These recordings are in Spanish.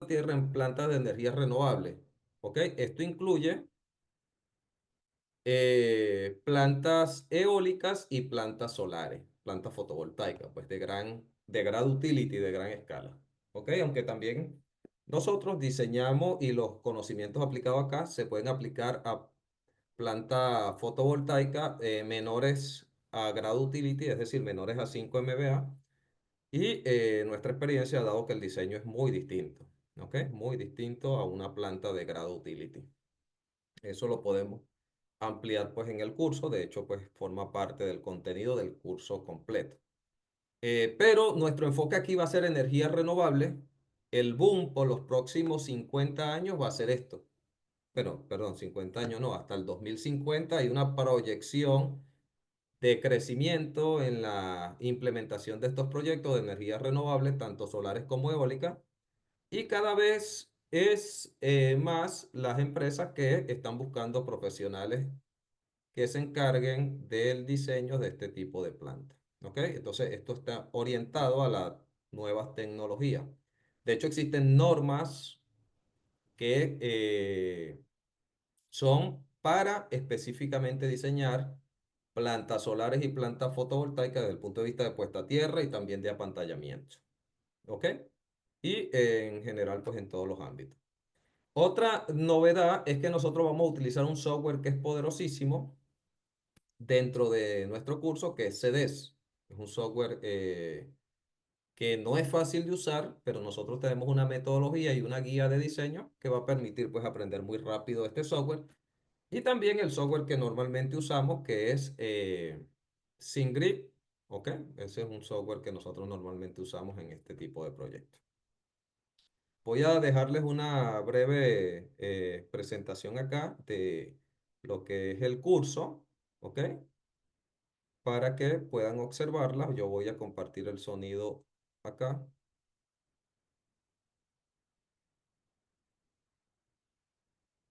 tierra en plantas de energía renovable. ¿Ok? Esto incluye plantas eólicas y plantas solares, plantas fotovoltaicas, pues de gran utility, de gran escala. ¿Ok? Aunque también nosotros diseñamos y los conocimientos aplicados acá se pueden aplicar a planta fotovoltaica menores a grado utility, es decir, menores a 5 MVA. Y nuestra experiencia ha dado que el diseño es muy distinto, ¿ok? Muy distinto a una planta de grado utility. Eso lo podemos ampliar pues en el curso, de hecho pues forma parte del contenido del curso completo. Pero nuestro enfoque aquí va a ser energía renovable. El boom por los próximos 50 años va a ser esto. Bueno, perdón, 50 años no, hasta el 2050 hay una proyección de crecimiento en la implementación de estos proyectos de energías renovables, tanto solares como eólicas, y cada vez es más las empresas que están buscando profesionales que se encarguen del diseño de este tipo de plantas. ¿Ok? Entonces, esto está orientado a las nuevas tecnologías. De hecho, existen normas que son para específicamente diseñar plantas solares y plantas fotovoltaicas desde el punto de vista de puesta a tierra y también de apantallamiento. ¿Ok? Y en general, pues en todos los ámbitos. Otra novedad es que nosotros vamos a utilizar un software que es poderosísimo dentro de nuestro curso, que es CDES. Es un software que no es fácil de usar, pero nosotros tenemos una metodología y una guía de diseño que va a permitir pues aprender muy rápido este software. Y también el software que normalmente usamos, que es SyncGrid, ¿ok? Ese es un software que nosotros normalmente usamos en este tipo de proyectos. Voy a dejarles una breve presentación acá de lo que es el curso, ¿ok? Para que puedan observarla. Yo voy a compartir el sonido acá.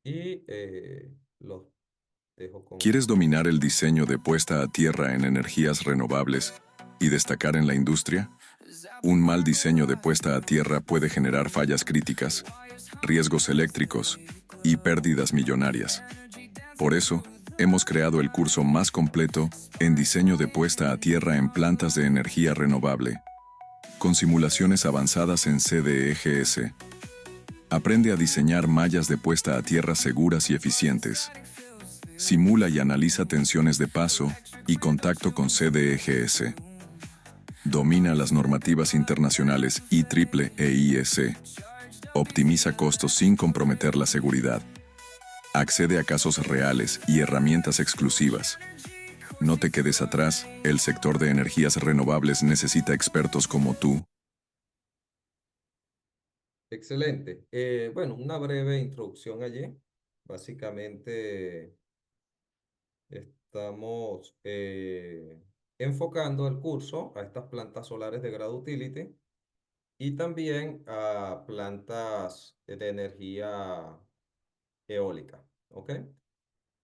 Y los dejo con el ¿Quieres sonido. dominar el diseño de puesta a tierra en energías renovables y destacar en la industria? Un mal diseño de puesta a tierra puede generar fallas críticas, riesgos eléctricos y pérdidas millonarias. Por eso, hemos creado el curso más completo en diseño de puesta a tierra en plantas de energía renovable, con simulaciones avanzadas en CDEGS. Aprende a diseñar mallas de puesta a tierra seguras y eficientes. Simula y analiza tensiones de paso y contacto con CDEGS. Domina las normativas internacionales IEEE e IEC. Optimiza costos sin comprometer la seguridad. Accede a casos reales y herramientas exclusivas. No te quedes atrás, el sector de energías renovables necesita expertos como tú. Excelente. Bueno, una breve introducción allí. Básicamente estamos enfocando el curso a estas plantas solares de grado utility y también a plantas de energía eólica. ¿Ok?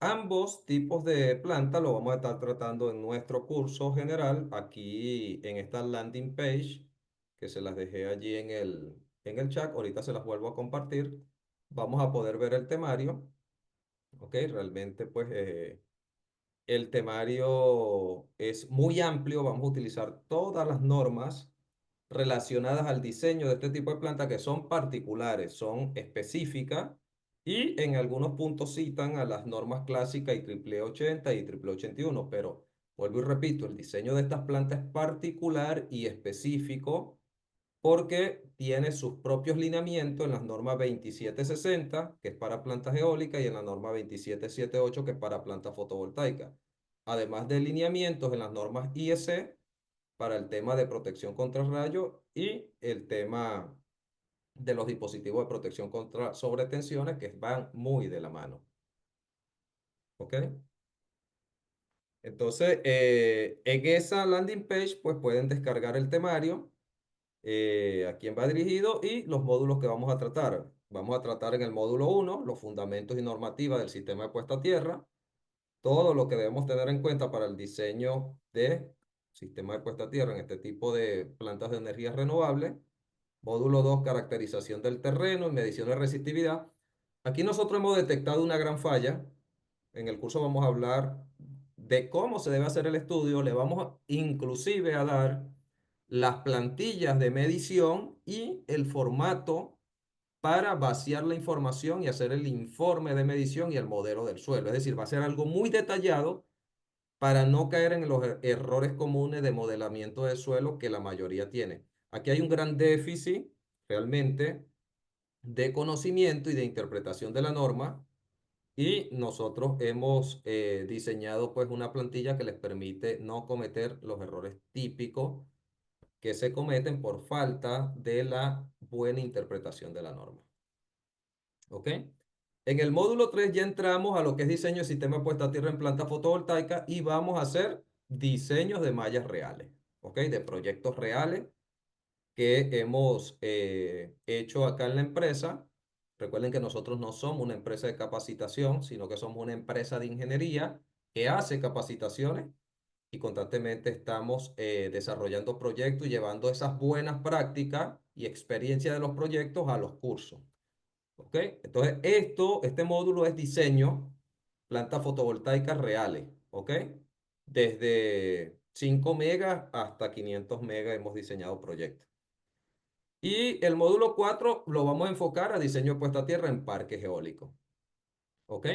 Ambos tipos de plantas lo vamos a estar tratando en nuestro curso general, aquí en esta landing page, que se las dejé allí en el chat. Ahorita se las vuelvo a compartir. Vamos a poder ver el temario. ¿Ok? Realmente, pues, el temario es muy amplio. Vamos a utilizar todas las normas relacionadas al diseño de este tipo de planta que son particulares, son específicas y en algunos puntos citan a las normas clásicas IEEE 80 y IEEE 81, pero vuelvo y repito, el diseño de estas plantas es particular y específico porque tiene sus propios lineamientos en las normas 2760, que es para plantas eólicas, y en la norma 2778, que es para plantas fotovoltaicas. Además de lineamientos en las normas IEC para el tema de protección contra rayos y el tema de los dispositivos de protección contra sobretensiones que van muy de la mano. ¿Ok? Entonces, en esa landing page, pues pueden descargar el temario, a quién va dirigido y los módulos que vamos a tratar. Vamos a tratar en el módulo 1 los fundamentos y normativas del sistema de puesta a tierra, todo lo que debemos tener en cuenta para el diseño de sistema de puesta a tierra en este tipo de plantas de energía renovable. Módulo 2, caracterización del terreno y medición de resistividad. Aquí nosotros hemos detectado una gran falla. En el curso vamos a hablar de cómo se debe hacer el estudio. Le vamos inclusive a dar las plantillas de medición y el formato para vaciar la información y hacer el informe de medición y el modelo del suelo. Es decir, va a ser algo muy detallado para no caer en los errores comunes de modelamiento del suelo que la mayoría tiene. Aquí hay un gran déficit realmente de conocimiento y de interpretación de la norma y nosotros hemos diseñado pues una plantilla que les permite no cometer los errores típicos que se cometen por falta de la buena interpretación de la norma. ¿Ok? En el módulo 3 ya entramos a lo que es diseño de sistema de puesta a tierra en planta fotovoltaica y vamos a hacer diseños de mallas reales, ¿ok? De proyectos reales que hemos hecho acá en la empresa. Recuerden que nosotros no somos una empresa de capacitación, sino que somos una empresa de ingeniería que hace capacitaciones y constantemente estamos desarrollando proyectos y llevando esas buenas prácticas y experiencia de los proyectos a los cursos. ¿Ok? Entonces, este módulo es diseño, plantas fotovoltaicas reales. ¿Ok? Desde 5 megas hasta 500 megas hemos diseñado proyectos. Y el módulo 4 lo vamos a enfocar a diseño de puesta a tierra en parques eólicos. ¿Ok?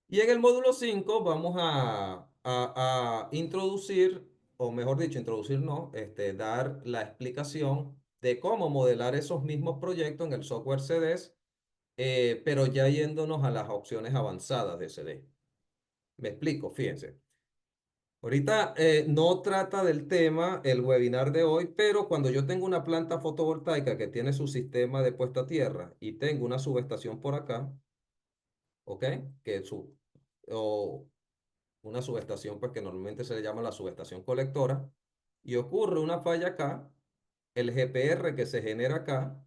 Y en el módulo 5 vamos a introducir, o mejor dicho, introducir no, dar la explicación de cómo modelar esos mismos proyectos en el software CDES, pero ya yéndonos a las opciones avanzadas de CD. Me explico, fíjense. Ahorita no trata del tema el webinar de hoy, pero cuando yo tengo una planta fotovoltaica que tiene su sistema de puesta a tierra y tengo una subestación por acá, ¿ok? O una subestación pues que normalmente se le llama la subestación colectora, y ocurre una falla acá, el GPR que se genera acá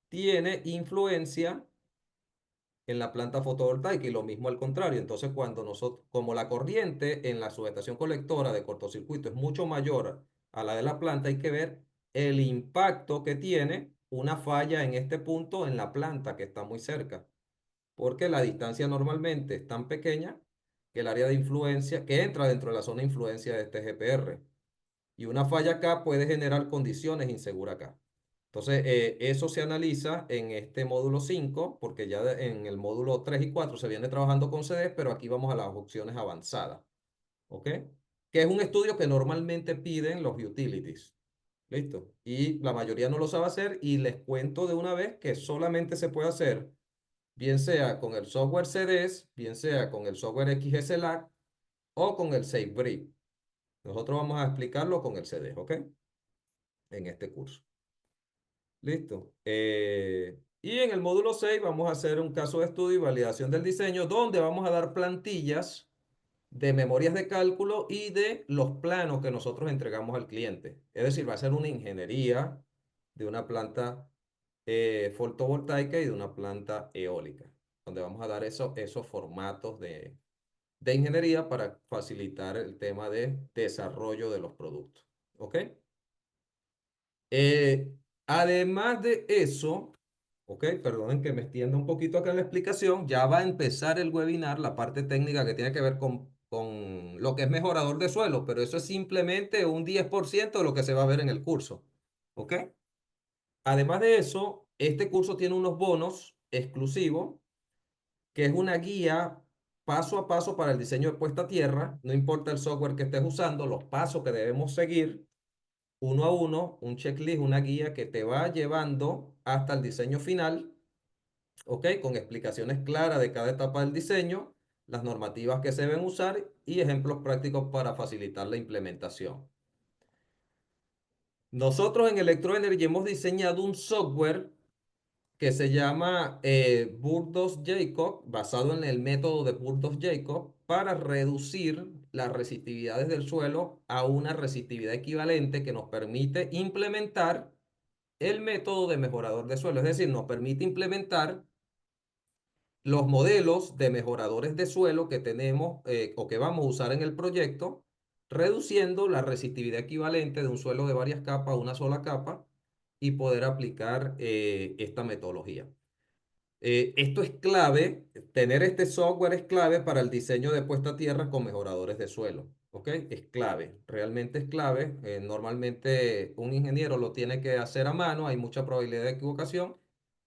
tiene influencia en la planta fotovoltaica y lo mismo al contrario. Entonces, cuando nosotros, como la corriente en la subestación colectora de cortocircuito es mucho mayor a la de la planta, hay que ver el impacto que tiene una falla en este punto en la planta que está muy cerca, porque la distancia normalmente es tan pequeña que el área de influencia, que entra dentro de la zona de influencia de este GPR, y una falla acá puede generar condiciones inseguras acá. Entonces, eso se analiza en este módulo 5 porque ya en el módulo 3 y 4 se viene trabajando con CDs, pero aquí vamos a las opciones avanzadas, ¿ok? Que es un estudio que normalmente piden los utilities, ¿listo? Y la mayoría no lo sabe hacer y les cuento de una vez que solamente se puede hacer, bien sea con el software CDs, bien sea con el software XSLAC o con el SafeBrief. Nosotros vamos a explicarlo con el CD, ¿ok? En este curso. Listo. Y en el módulo 6 vamos a hacer un caso de estudio y validación del diseño, donde vamos a dar plantillas de memorias de cálculo y de los planos que nosotros entregamos al cliente. Es decir, va a ser una ingeniería de una planta fotovoltaica y de una planta eólica, donde vamos a dar esos formatos de ingeniería para facilitar el tema de desarrollo de los productos. ¿Ok? Eh, Además de eso, ok, perdonen que me extienda un poquito acá en la explicación, ya va a empezar el webinar, la parte técnica que tiene que ver con lo que es mejorador de suelo, pero eso es simplemente un 10% de lo que se va a ver en el curso, ok. Además de eso, este curso tiene unos bonos exclusivos, que es una guía paso a paso para el diseño de puesta a tierra, no importa el software que estés usando, los pasos que debemos seguir uno a uno, un checklist, una guía que te va llevando hasta el diseño final, ¿ok? Con explicaciones claras de cada etapa del diseño, las normativas que se deben usar y ejemplos prácticos para facilitar la implementación. Nosotros en Electroenergy hemos diseñado un software que se llama Burdos-Jacob, basado en el método de Burdos-Jacob, para reducir las resistividades del suelo a una resistividad equivalente que nos permite implementar el método de mejorador de suelo. Es decir, nos permite implementar los modelos de mejoradores de suelo que tenemos o que vamos a usar en el proyecto, reduciendo la resistividad equivalente de un suelo de varias capas a una sola capa y poder aplicar esta metodología. Esto es clave, tener este software es clave para el diseño de puesta a tierra con mejoradores de suelo. ¿Ok? Es clave, realmente es clave. Normalmente un ingeniero lo tiene que hacer a mano, hay mucha probabilidad de equivocación.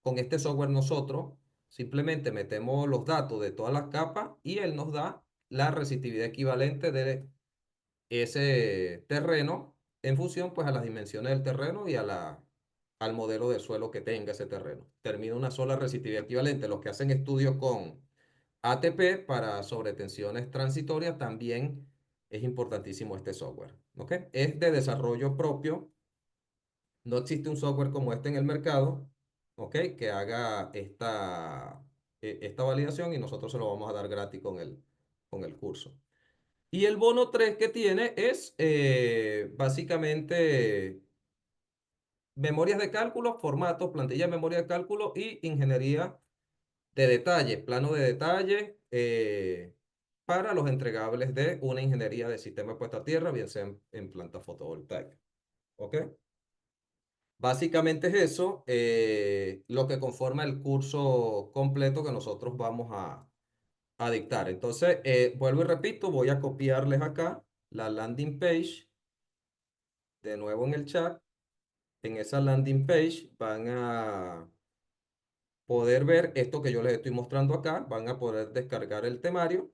Con este software nosotros simplemente metemos los datos de todas las capas y él nos da la resistividad equivalente de ese terreno en función pues a las dimensiones del terreno y al modelo de suelo que tenga ese terreno. Termina una sola resistividad equivalente. Los que hacen estudios con ATP para sobretensiones transitorias también es importantísimo este software. ¿Ok? Es de desarrollo propio. No existe un software como este en el mercado, ¿ok? Que haga esta validación y nosotros se lo vamos a dar gratis con el curso. Y el bono 3 que tiene es básicamente memorias de cálculo, formatos, plantilla de memoria de cálculo y ingeniería de detalle, plano de detalle para los entregables de una ingeniería de sistema de puesta a tierra, bien sea en planta fotovoltaica. ¿Ok? Básicamente es eso lo que conforma el curso completo que nosotros vamos a dictar. Entonces, vuelvo y repito, voy a copiarles acá la landing page de nuevo en el chat. En esa landing page van a poder ver esto que yo les estoy mostrando acá. Van a poder descargar el temario.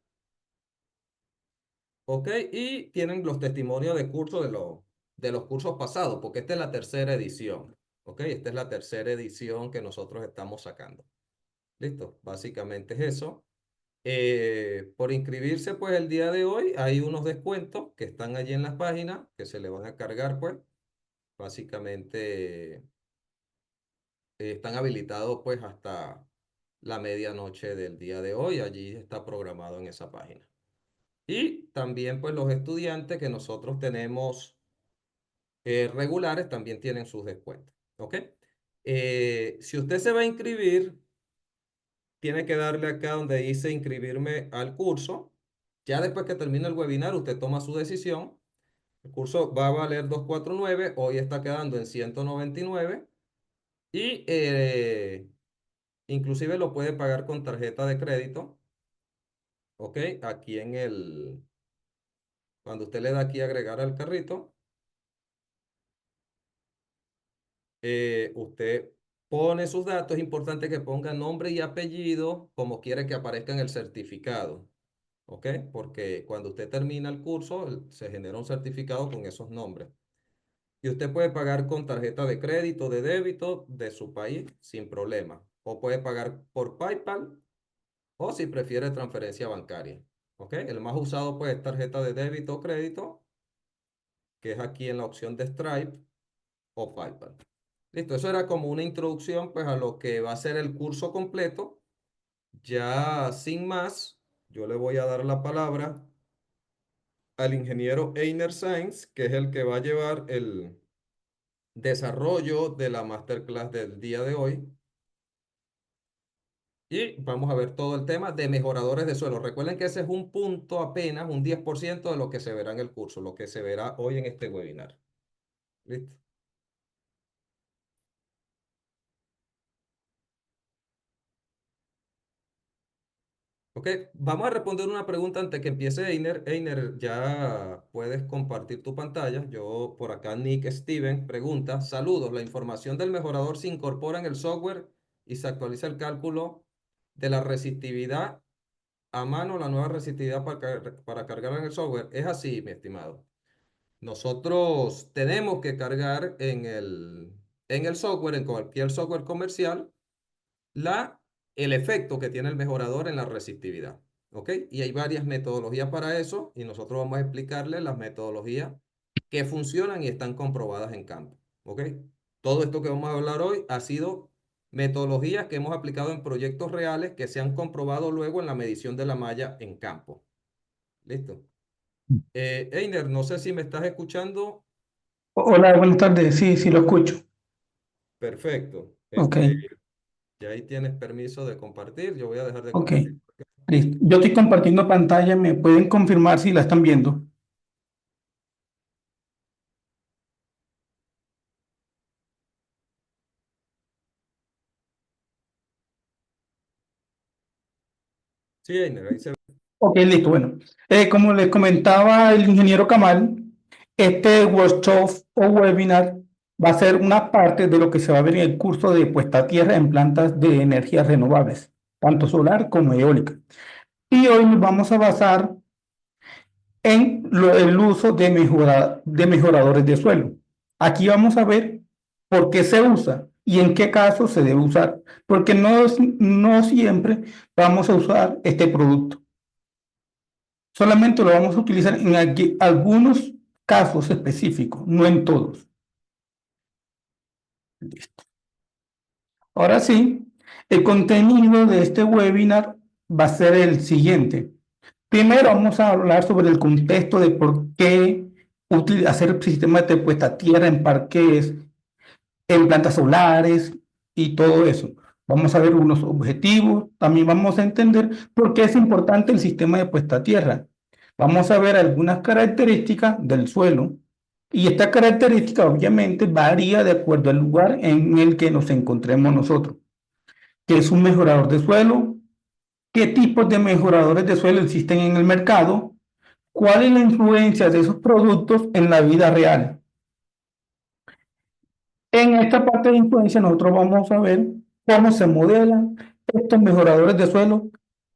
¿Ok? Y tienen los testimonios de curso de los cursos pasados, porque esta es la tercera edición. ¿Ok? Esta es la tercera edición que nosotros estamos sacando. ¿Listo? Básicamente es eso. Por inscribirse, pues el día de hoy hay unos descuentos que están allí en las páginas que se le van a cargar, pues. Básicamente están habilitados pues hasta la medianoche del día de hoy. Allí está programado en esa página. Y también pues los estudiantes que nosotros tenemos regulares también tienen sus descuentos. ¿Ok? Si usted se va a inscribir, tiene que darle acá donde dice inscribirme al curso. Ya después que termine el webinar, usted toma su decisión. El curso va a valer 249, hoy está quedando en 199 y inclusive lo puede pagar con tarjeta de crédito. ¿Ok? Aquí cuando usted le da aquí agregar al carrito, usted pone sus datos. Es importante que ponga nombre y apellido como quiere que aparezca en el certificado. ¿Ok? Porque cuando usted termina el curso, se genera un certificado con esos nombres. Y usted puede pagar con tarjeta de crédito, de débito de su país sin problema. O puede pagar por PayPal o si prefiere transferencia bancaria. ¿Ok? El más usado pues es tarjeta de débito o crédito, que es aquí en la opción de Stripe o PayPal. Listo, eso era como una introducción pues a lo que va a ser el curso completo. Ya sin más, yo le voy a dar la palabra al ingeniero Einer Sainz, que es el que va a llevar el desarrollo de la masterclass del día de hoy. Y vamos a ver todo el tema de mejoradores de suelo. Recuerden que ese es un punto apenas, un 10% de lo que se verá en el curso, lo que se verá hoy en este webinar. ¿Listo? Ok, vamos a responder una pregunta antes que empiece Einer. Einer, ya puedes compartir tu pantalla. Yo por acá, Nick Steven pregunta, saludos, la información del mejorador se incorpora en el software y se actualiza el cálculo de la resistividad a mano, la nueva resistividad para cargar en el software. Es así, mi estimado. Nosotros tenemos que cargar en el software, en cualquier software comercial, la, el efecto que tiene el mejorador en la resistividad. ¿Ok? Y hay varias metodologías para eso y nosotros vamos a explicarle las metodologías que funcionan y están comprobadas en campo. ¿Ok? Todo esto que vamos a hablar hoy ha sido metodologías que hemos aplicado en proyectos reales que se han comprobado luego en la medición de la malla en campo. ¿Listo? Einer, no sé si me estás escuchando. Hola, buenas tardes. Sí, sí, lo escucho. Perfecto. Ok, Ya ahí tienes permiso de compartir. Yo voy a dejar de ok. compartir. Listo. Yo estoy compartiendo pantalla. ¿Me pueden confirmar si la están viendo? Sí, Einer, ahí se ve. Ok, listo. Bueno, como les comentaba el ingeniero Kamal, este workshop o webinar va a ser una parte de lo que se va a ver en el curso de puesta a tierra en plantas de energías renovables, tanto solar como eólica. Y hoy nos vamos a basar en el uso de mejoradores de suelo. Aquí vamos a ver por qué se usa y en qué caso se debe usar, porque no siempre vamos a usar este producto. Solamente lo vamos a utilizar en algunos casos específicos, no en todos. Listo. Ahora sí, el contenido de este webinar va a ser el siguiente. Primero vamos a hablar sobre el contexto de por qué hacer sistemas de puesta a tierra en parques, en plantas solares y todo eso. Vamos a ver unos objetivos, también vamos a entender por qué es importante el sistema de puesta a tierra. Vamos a ver algunas características del suelo y esta característica obviamente varía de acuerdo al lugar en el que nos encontremos nosotros. ¿Qué es un mejorador de suelo? ¿Qué tipos de mejoradores de suelo existen en el mercado? ¿Cuál es la influencia de esos productos en la vida real? En esta parte de influencia nosotros vamos a ver cómo se modelan estos mejoradores de suelo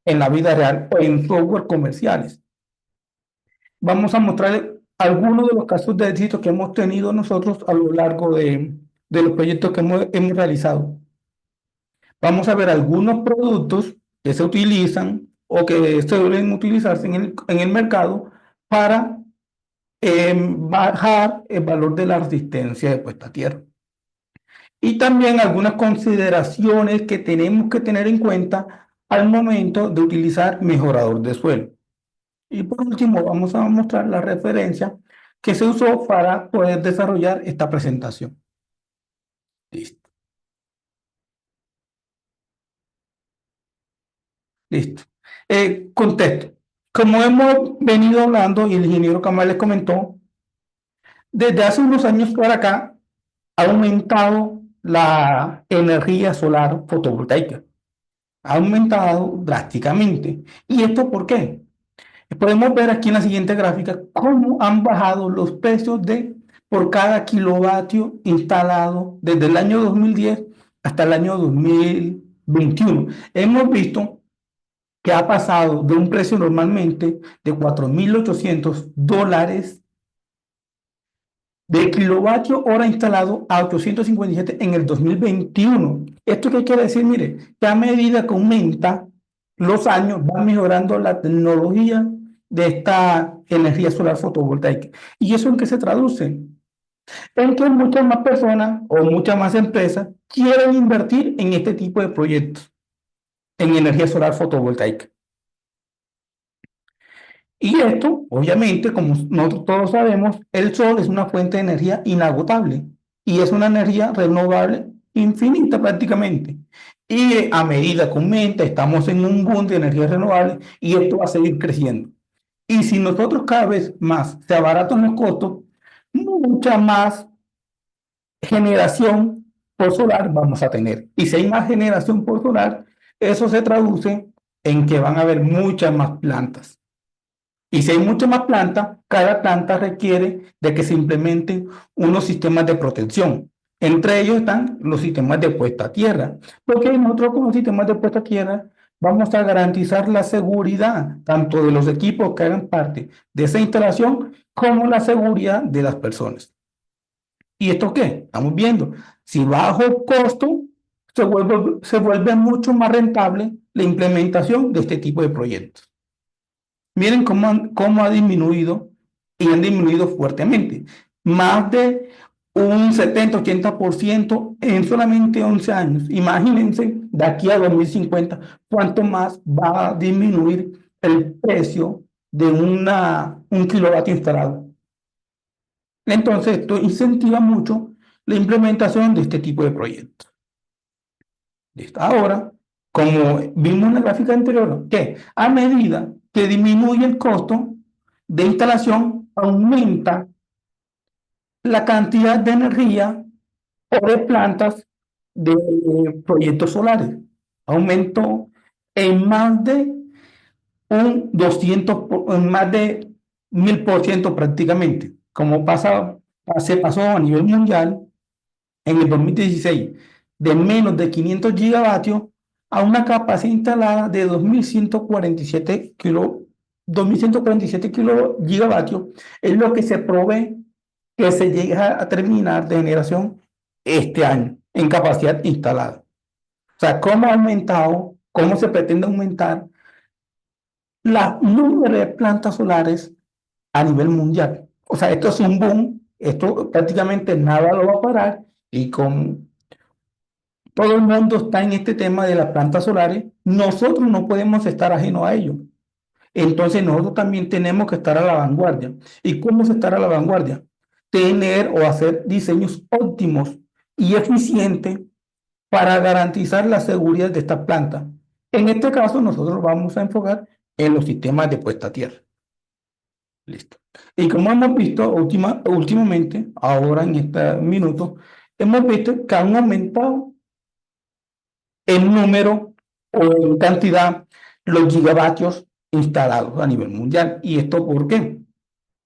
en la vida real o en software comerciales. Vamos a mostrar algunos de los casos de éxito que hemos tenido nosotros a lo largo de los proyectos que hemos realizado. Vamos a ver algunos productos que se utilizan o que se deben utilizarse en el mercado para bajar el valor de la resistencia de puesta a tierra. Y también algunas consideraciones que tenemos que tener en cuenta al momento de utilizar mejorador de suelo. Y por último, vamos a mostrar la referencia que se usó para poder desarrollar esta presentación. Listo. Listo. Contexto. Como hemos venido hablando y el ingeniero Kamal les comentó, desde hace unos años para acá ha aumentado la energía solar fotovoltaica. Ha aumentado drásticamente. ¿Y esto por qué? Podemos ver aquí en la siguiente gráfica cómo han bajado los precios por cada kilovatio instalado desde el año 2010 hasta el año 2021. Hemos visto que ha pasado de un precio normalmente de $4.800 de kilovatio hora instalado a 857 en el 2021. ¿Esto qué quiere decir? Mire, que a medida que aumenta los años, va mejorando la tecnología de esta energía solar fotovoltaica. ¿Y eso en qué se traduce? En que muchas más personas o muchas más empresas quieren invertir en este tipo de proyectos, en energía solar fotovoltaica. Y esto, obviamente, como nosotros todos sabemos, el sol es una fuente de energía inagotable y es una energía renovable infinita prácticamente. Y a medida que aumenta, estamos en un boom de energías renovables y esto va a seguir creciendo. Y si nosotros cada vez más se abaratan los costos, mucha más generación por solar vamos a tener. Y si hay más generación por solar, eso se traduce en que van a haber muchas más plantas. Y si hay muchas más plantas, cada planta requiere de que se implementen unos sistemas de protección. Entre ellos están los sistemas de puesta a tierra, porque nosotros con los sistemas de puesta a tierra vamos a garantizar la seguridad tanto de los equipos que hagan parte de esa instalación como la seguridad de las personas. ¿Y esto qué? Estamos viendo, si bajo costo, se vuelve mucho más rentable la implementación de este tipo de proyectos. Miren cómo ha disminuido y han disminuido fuertemente. Más de un 70-80% en solamente 11 años. Imagínense de aquí a 2050 cuánto más va a disminuir el precio de un kilovatio instalado. Entonces, esto incentiva mucho la implementación de este tipo de proyectos. Ahora, como vimos en la gráfica anterior, que a medida que disminuye el costo de instalación, aumenta la cantidad de energía o de plantas de proyectos solares. Aumentó en más de un 200, más de 1000% prácticamente, como se pasó a nivel mundial en el 2016 de menos de 500 gigavatios a una capacidad instalada de 2147 gigavatios, es lo que se provee que se llegue a terminar de generación este año en capacidad instalada. O sea, cómo ha aumentado, cómo se pretende aumentar la número de plantas solares a nivel mundial. O sea, esto es un boom, esto prácticamente nada lo va a parar y con todo el mundo está en este tema de las plantas solares, nosotros no podemos estar ajenos a ello. Entonces nosotros también tenemos que estar a la vanguardia. ¿Y cómo se estar a la vanguardia? Tener o hacer diseños óptimos y eficientes para garantizar la seguridad de estas plantas. En este caso, nosotros vamos a enfocar en los sistemas de puesta a tierra. Listo. Y como hemos visto últimamente, ahora en este minuto, hemos visto que han aumentado en número o en cantidad los gigavatios instalados a nivel mundial. ¿Y esto por qué?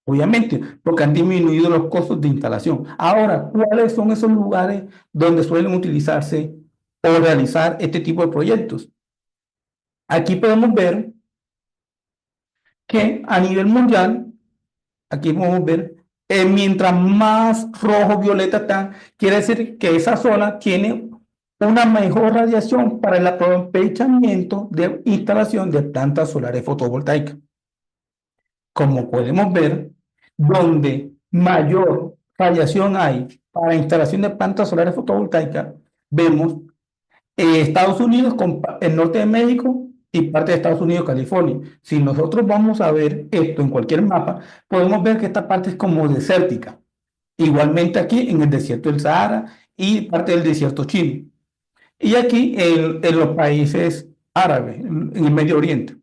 Obviamente, porque han disminuido los costos de instalación. Ahora, ¿cuáles son esos lugares donde suelen utilizarse o realizar este tipo de proyectos? Aquí podemos ver que a nivel mundial, aquí podemos ver, mientras más rojo, violeta están, quiere decir que esa zona tiene una mejor radiación para el aprovechamiento de instalación de plantas solares fotovoltaicas. Como podemos ver, donde mayor radiación hay para instalación de plantas solares fotovoltaicas, vemos Estados Unidos con el norte de México y parte de Estados Unidos, California. Si nosotros vamos a ver esto en cualquier mapa, podemos ver que esta parte es como desértica. Igualmente aquí en el desierto del Sahara y parte del desierto chino. Y aquí en los países árabes, en el Medio Oriente.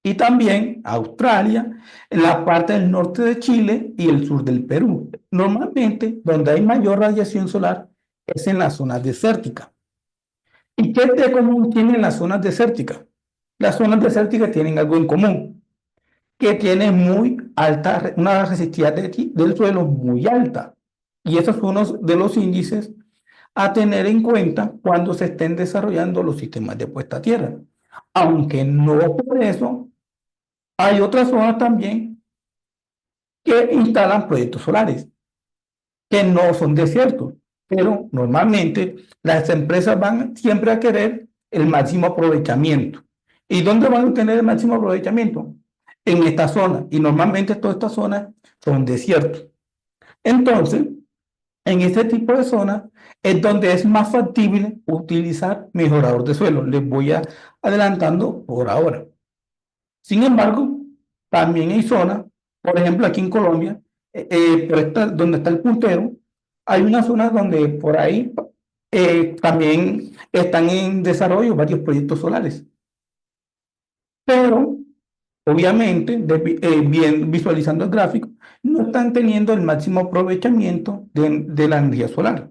Y también Australia, en la parte del norte de Chile y el sur del Perú. Normalmente, donde hay mayor radiación solar es en las zonas desérticas. ¿Y qué de común tienen las zonas desérticas? Las zonas desérticas tienen algo en común, que tienen muy alta, una resistividad del suelo muy alta. Y esos son uno de los índices a tener en cuenta cuando se estén desarrollando los sistemas de puesta a tierra. Aunque no por eso, hay otras zonas también que instalan proyectos solares, que no son desiertos, pero normalmente las empresas van siempre a querer el máximo aprovechamiento. ¿Y dónde van a tener el máximo aprovechamiento? En esta zona, y normalmente todas estas zonas son desiertos. Entonces, en este tipo de zonas es donde es más factible utilizar mejorador de suelo. Les voy adelantando por ahora. Sin embargo, también hay zonas, por ejemplo, aquí en Colombia, donde está el puntero, hay unas zonas donde por ahí también están en desarrollo varios proyectos solares. Pero, obviamente, bien visualizando el gráfico, no están teniendo el máximo aprovechamiento de la energía solar.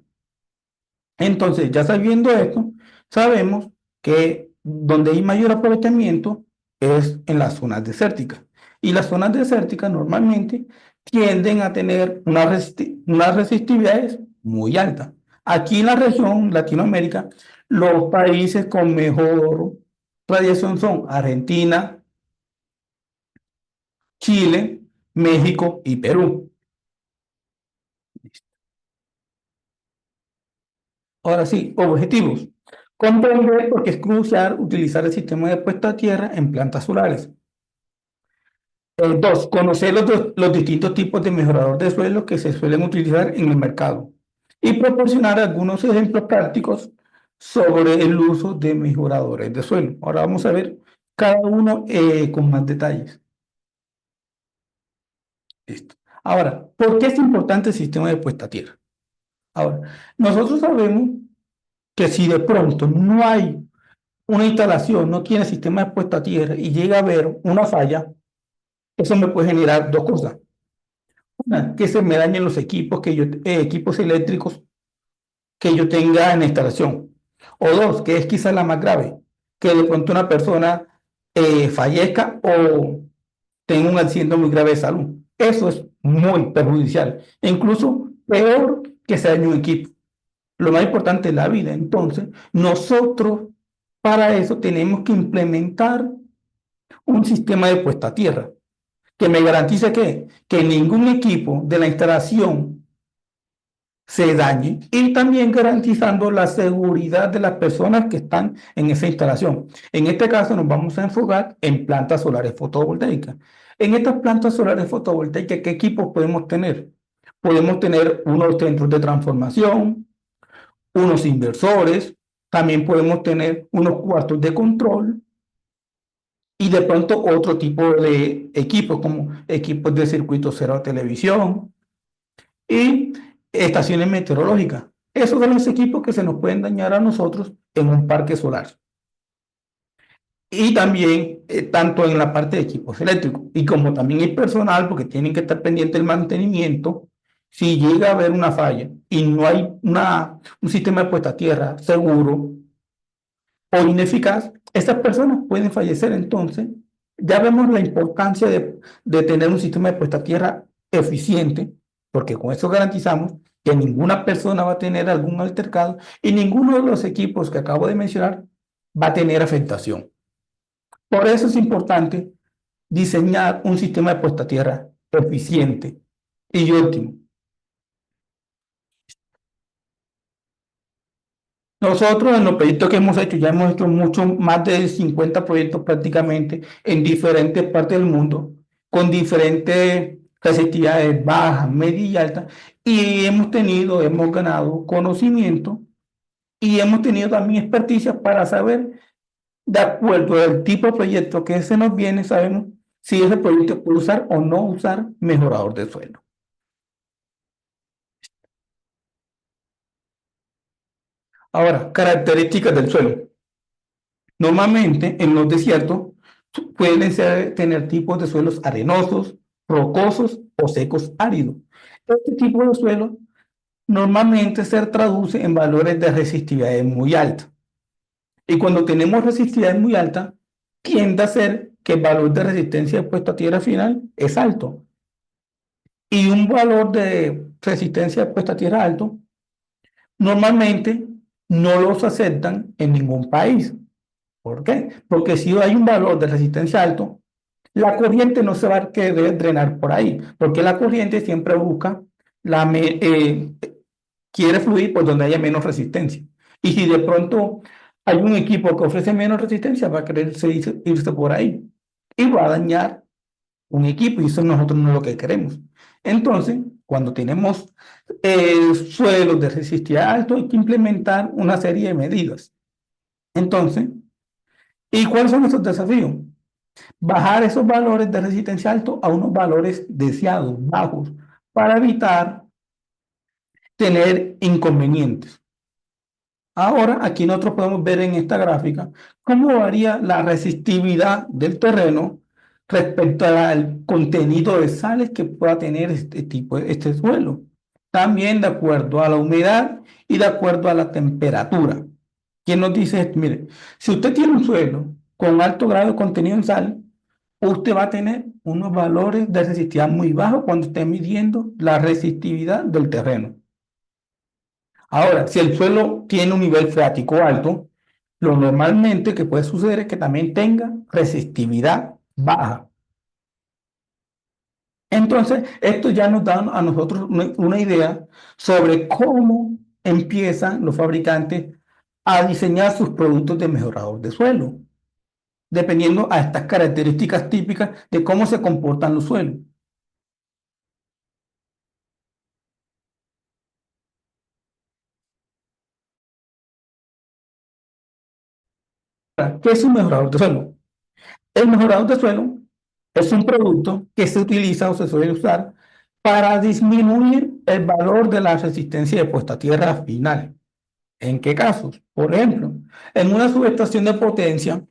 Entonces, ya sabiendo esto, sabemos que donde hay mayor aprovechamiento es en las zonas desérticas. Y las zonas desérticas normalmente tienden a tener unas resistividades muy altas. Aquí en la región Latinoamérica, los países con mejor radiación son Argentina, Chile, México y Perú. Ahora sí, objetivos. Comprender porque es crucial utilizar el sistema de puesta a tierra en plantas solares. Dos, conocer los distintos tipos de mejorador de suelo que se suelen utilizar en el mercado y proporcionar algunos ejemplos prácticos sobre el uso de mejoradores de suelo. Ahora vamos a ver cada uno con más detalles. Listo. Ahora, ¿por qué es importante el sistema de puesta a tierra? Ahora, nosotros sabemos que si de pronto no hay una instalación, no tiene sistema de puesta a tierra y llega a haber una falla, eso me puede generar dos cosas. Una, que se me dañen los equipos, equipos eléctricos que yo tenga en la instalación. O dos, que es quizás la más grave, que de pronto una persona fallezca o tenga un accidente muy grave de salud. Eso es muy perjudicial, e incluso peor que se dañe un equipo. Lo más importante es la vida. Entonces, nosotros para eso tenemos que implementar un sistema de puesta a tierra que me garantice que ningún equipo de la instalación se dañe y también garantizando la seguridad de las personas que están en esa instalación. En este caso nos vamos a enfocar en plantas solares fotovoltaicas. En estas plantas solares fotovoltaicas, ¿qué equipos podemos tener? Podemos tener unos centros de transformación, unos inversores, también podemos tener unos cuartos de control y de pronto otro tipo de equipos como equipos de circuito cero de televisión y estaciones meteorológicas. Esos son los equipos que se nos pueden dañar a nosotros en un parque solar. Y también, tanto en la parte de equipos eléctricos, y como también hay personal, porque tienen que estar pendientes del mantenimiento, si llega a haber una falla y no hay un sistema de puesta a tierra seguro o ineficaz, estas personas pueden fallecer. Entonces, ya vemos la importancia de tener un sistema de puesta a tierra eficiente, porque con eso garantizamos que ninguna persona va a tener algún altercado y ninguno de los equipos que acabo de mencionar va a tener afectación. Por eso es importante diseñar un sistema de puesta a tierra eficiente y óptimo. Nosotros en los proyectos que hemos hecho, ya hemos hecho mucho, más de 50 proyectos prácticamente en diferentes partes del mundo, con diferentes resistividades bajas, medias y altas, y hemos ganado conocimiento y hemos tenido también experticia para saber, de acuerdo al tipo de proyecto que se nos viene, sabemos si ese proyecto puede usar o no usar mejorador de suelo. Ahora, características del suelo. Normalmente en los desiertos pueden tener tipos de suelos arenosos, rocosos o secos áridos. Este tipo de suelo normalmente se traduce en valores de resistividad muy alta. Y cuando tenemos resistividad muy alta, tiende a ser que el valor de resistencia puesto a tierra final es alto. Y un valor de resistencia puesta a tierra alto, normalmente no los aceptan en ningún país. ¿Por qué? Porque si hay un valor de resistencia alto, la corriente no se va a querer drenar por ahí, porque la corriente siempre busca, quiere fluir por donde haya menos resistencia. Y si de pronto hay un equipo que ofrece menos resistencia, va a querer irse por ahí y va a dañar un equipo y eso nosotros no es lo que queremos. Entonces, cuando tenemos suelos de resistividad alto, hay que implementar una serie de medidas. Entonces, ¿y cuáles son esos desafíos? Bajar esos valores de resistencia alto a unos valores deseados, bajos, para evitar tener inconvenientes. Ahora, aquí nosotros podemos ver en esta gráfica cómo varía la resistividad del terreno respecto al contenido de sales que pueda tener este suelo. También de acuerdo a la humedad y de acuerdo a la temperatura. ¿Quién nos dice esto? Mire, si usted tiene un suelo con alto grado de contenido en sal, usted va a tener unos valores de resistividad muy bajos cuando esté midiendo la resistividad del terreno. Ahora, si el suelo tiene un nivel freático alto, lo normalmente que puede suceder es que también tenga resistividad baja. Entonces, esto ya nos da a nosotros una idea sobre cómo empiezan los fabricantes a diseñar sus productos de mejorador de suelo, dependiendo a estas características típicas de cómo se comportan los suelos. ¿Qué es un mejorador de suelo? El mejorador de suelo es un producto que se utiliza o se suele usar para disminuir el valor de la resistencia de puesta a tierra final. ¿En qué casos? Por ejemplo, en una subestación de potencia,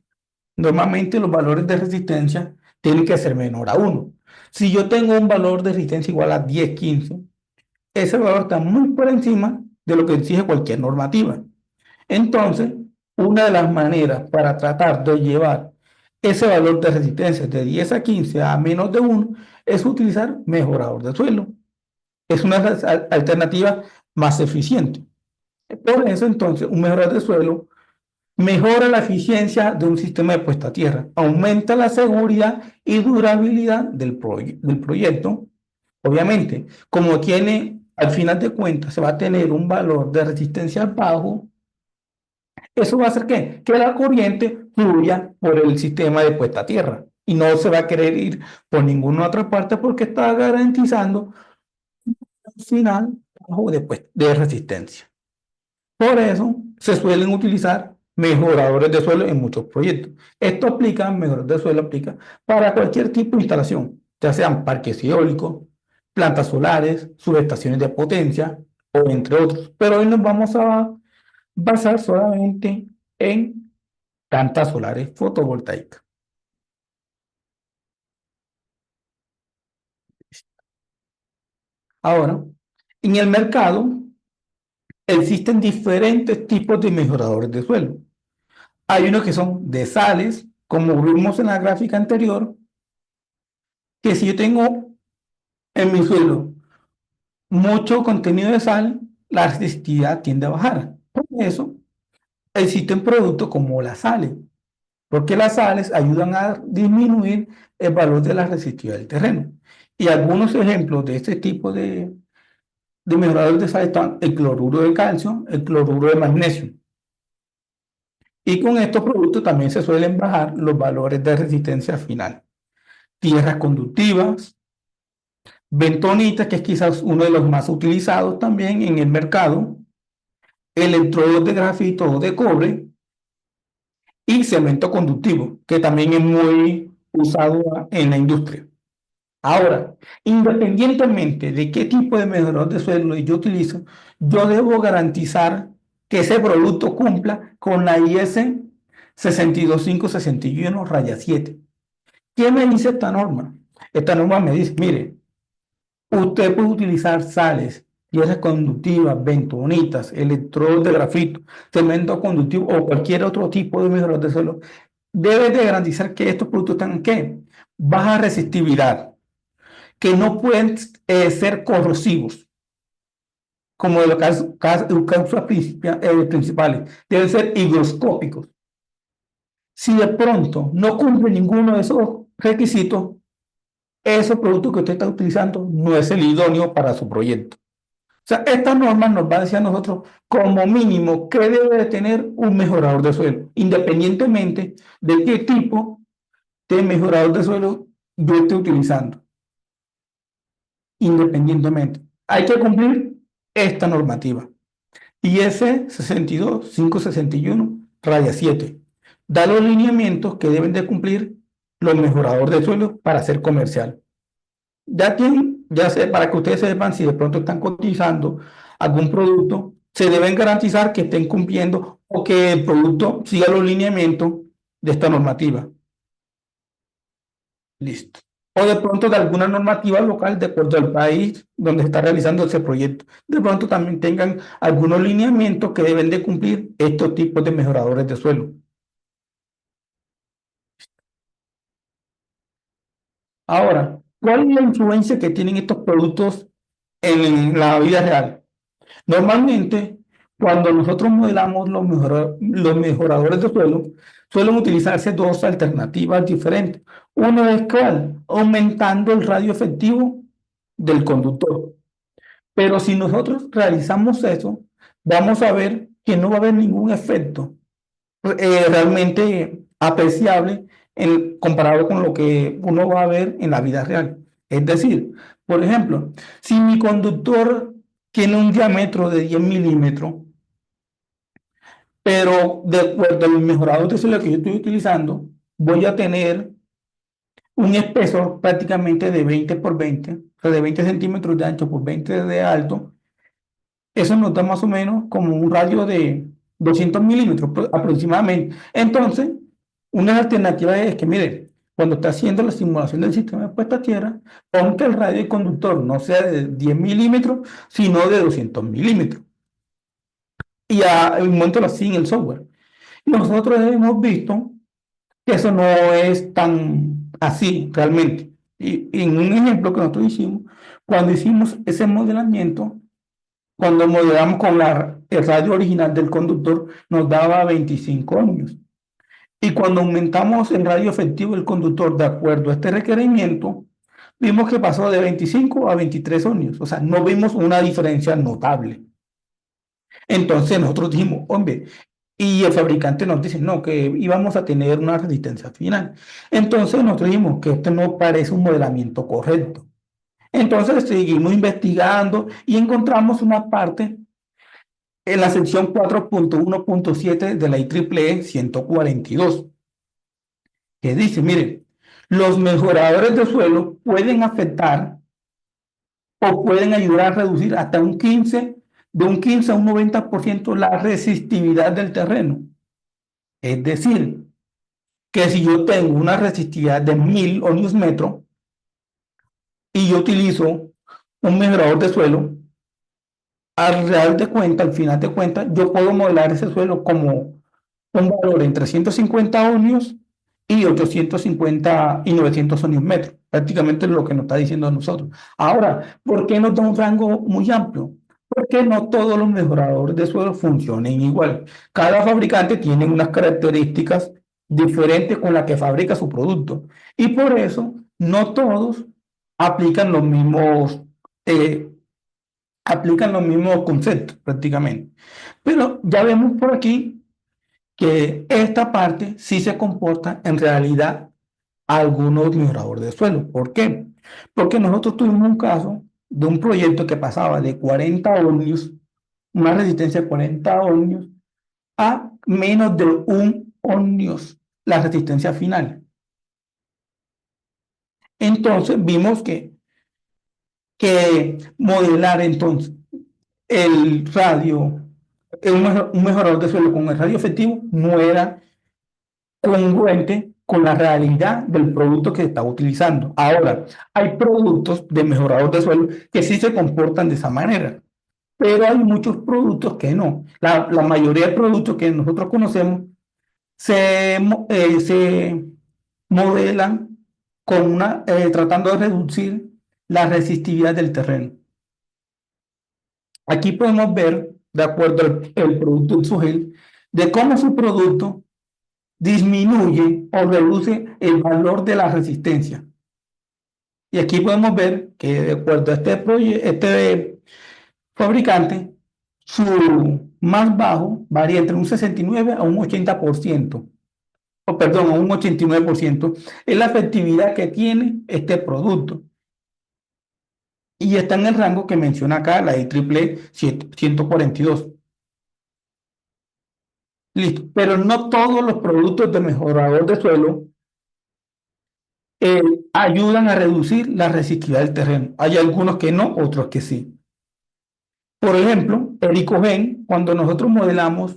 normalmente los valores de resistencia tienen que ser menor a 1. Si yo tengo un valor de resistencia igual a 10, 15, ese valor está muy por encima de lo que exige cualquier normativa. Entonces, una de las maneras para tratar de llevar ese valor de resistencia de 10 a 15 a menos de 1 es utilizar mejorador de suelo. Es una alternativa más eficiente. Por eso, entonces, un mejorador de suelo mejora la eficiencia de un sistema de puesta a tierra, aumenta la seguridad y durabilidad del proyecto. Obviamente, como tiene, al final de cuentas, se va a tener un valor de resistencia bajo, eso va a hacer que la corriente fluya por el sistema de puesta a tierra y no se va a querer ir por ninguna otra parte porque está garantizando un final bajo de resistencia. Por eso se suelen utilizar mejoradores de suelo en muchos proyectos. Esto aplica, mejoradores de suelo aplica para cualquier tipo de instalación, ya sean parques eólicos, plantas solares, subestaciones de potencia o entre otros. Pero hoy nos vamos a basar solamente en plantas solares fotovoltaicas. Ahora, en el mercado existen diferentes tipos de mejoradores de suelo. Hay unos que son de sales, como vimos en la gráfica anterior, que si yo tengo en mi suelo mucho contenido de sal, la resistividad tiende a bajar. Por eso existen productos como las sales, porque las sales ayudan a disminuir el valor de la resistividad del terreno. Y algunos ejemplos de este tipo de mejoradores de sal están el cloruro de calcio, el cloruro de magnesio. Y con estos productos también se suelen bajar los valores de resistencia final. Tierras conductivas, bentonita, que es quizás uno de los más utilizados también en el mercado, electrodos de grafito o de cobre y cemento conductivo, que también es muy usado en la industria. Ahora, independientemente de qué tipo de mejorador de suelo yo utilizo, yo debo garantizar que ese producto cumpla con la IS 62561-7. ¿Qué me dice esta norma? Esta norma me dice, mire, usted puede utilizar sales, piezas conductivas, bentonitas, electrodos de grafito, cemento conductivo o cualquier otro tipo de mejorador de suelo. Debe de garantizar que estos productos tengan ¿qué? Baja resistividad, que no pueden ser corrosivos, como de los causas principales. Deben ser higroscópicos. Si de pronto no cumple ninguno de esos requisitos, ese producto que usted está utilizando no es el idóneo para su proyecto. O sea, esta norma nos va a decir a nosotros como mínimo qué debe de tener un mejorador de suelo, independientemente de qué tipo de mejorador de suelo yo esté utilizando, independientemente. Hay que cumplir esta normativa. IS 62561-7 da los lineamientos que deben de cumplir los mejoradores de suelo para ser comercial. Ya sé, para que ustedes sepan si de pronto están cotizando algún producto, se deben garantizar que estén cumpliendo o que el producto siga los lineamientos de esta normativa. Listo. O de pronto de alguna normativa local de acuerdo al país donde se está realizando ese proyecto. De pronto también tengan algunos lineamientos que deben de cumplir estos tipos de mejoradores de suelo. Ahora, ¿cuál es la influencia que tienen estos productos en la vida real? Normalmente, cuando nosotros modelamos los mejoradores de suelo, suelen utilizarse dos alternativas diferentes. Uno es cuál, aumentando el radio efectivo del conductor. Pero si nosotros realizamos eso, vamos a ver que no va a haber ningún efecto realmente apreciable comparado con lo que uno va a ver en la vida real. Es decir, por ejemplo, si mi conductor tiene un diámetro de 10 milímetros, pero de acuerdo al mejorador de suelo que yo estoy utilizando, voy a tener un espesor prácticamente de 20 por 20, o sea, de 20 centímetros de ancho por 20 de alto. Eso nos da más o menos como un radio de 200 milímetros aproximadamente. Entonces, una alternativa es que, mire, cuando está haciendo la simulación del sistema de puesta a tierra, pon que el radio del conductor no sea de 10 milímetros, sino de 200 milímetros. Y muéntalo así en el software. Nosotros hemos visto que eso no es tan así realmente. Y en un ejemplo que nosotros hicimos, cuando hicimos ese modelamiento, cuando modelamos con el radio original del conductor, nos daba 25 ohmios. Y cuando aumentamos el radio efectivo del conductor de acuerdo a este requerimiento, vimos que pasó de 25 a 23 ohmios. O sea, no vimos una diferencia notable. Entonces nosotros dijimos, hombre, y el fabricante nos dice, no, que íbamos a tener una resistencia final. Entonces nosotros dijimos que esto no parece un modelamiento correcto. Entonces seguimos investigando y encontramos una parte en la sección 4.1.7 de la IEEE 142, que dice, mire, los mejoradores de suelo pueden afectar o pueden ayudar a reducir hasta de un 15 a un 90% la resistividad del terreno. Es decir, que si yo tengo una resistividad de 1000 ohmios metro y yo utilizo un mejorador de suelo, al final de cuentas, yo puedo modelar ese suelo como un valor entre 150 ohmios y 850 y 900 ohmios metros. Prácticamente es lo que nos está diciendo a nosotros. Ahora, ¿por qué nos da un rango muy amplio? Porque no todos los mejoradores de suelo funcionan igual. Cada fabricante tiene unas características diferentes con las que fabrica su producto. Y por eso no todos aplican eh, aplican los mismos conceptos prácticamente. Pero ya vemos por aquí que esta parte sí se comporta en realidad a algunos mejoradores de suelo. ¿Por qué? Porque nosotros tuvimos un caso de un proyecto que pasaba de 40 ohmios, una resistencia de 40 ohmios, a menos de un ohmios, la resistencia final. Entonces vimos que modelar entonces el radio, un mejorador de suelo con el radio efectivo no era congruente con la realidad del producto que se está utilizando. Ahora, hay productos de mejorador de suelo que sí se comportan de esa manera, pero hay muchos productos que no. La mayoría de productos que nosotros conocemos se modelan tratando de reducir la resistividad del terreno. Aquí podemos ver, de acuerdo al producto Sugel, de cómo su producto disminuye o reduce el valor de la resistencia. Y aquí podemos ver que de acuerdo a este fabricante, su más bajo varía entre un 69 a un 80%, o perdón, a un 89%, es la efectividad que tiene este producto. Y está en el rango que menciona acá la IEEE 142. Listo. Pero no todos los productos de mejorador de suelo eh, ayudan a reducir la resistividad del terreno. Hay algunos que no, otros que sí. Por ejemplo, Ericogen, cuando nosotros modelamos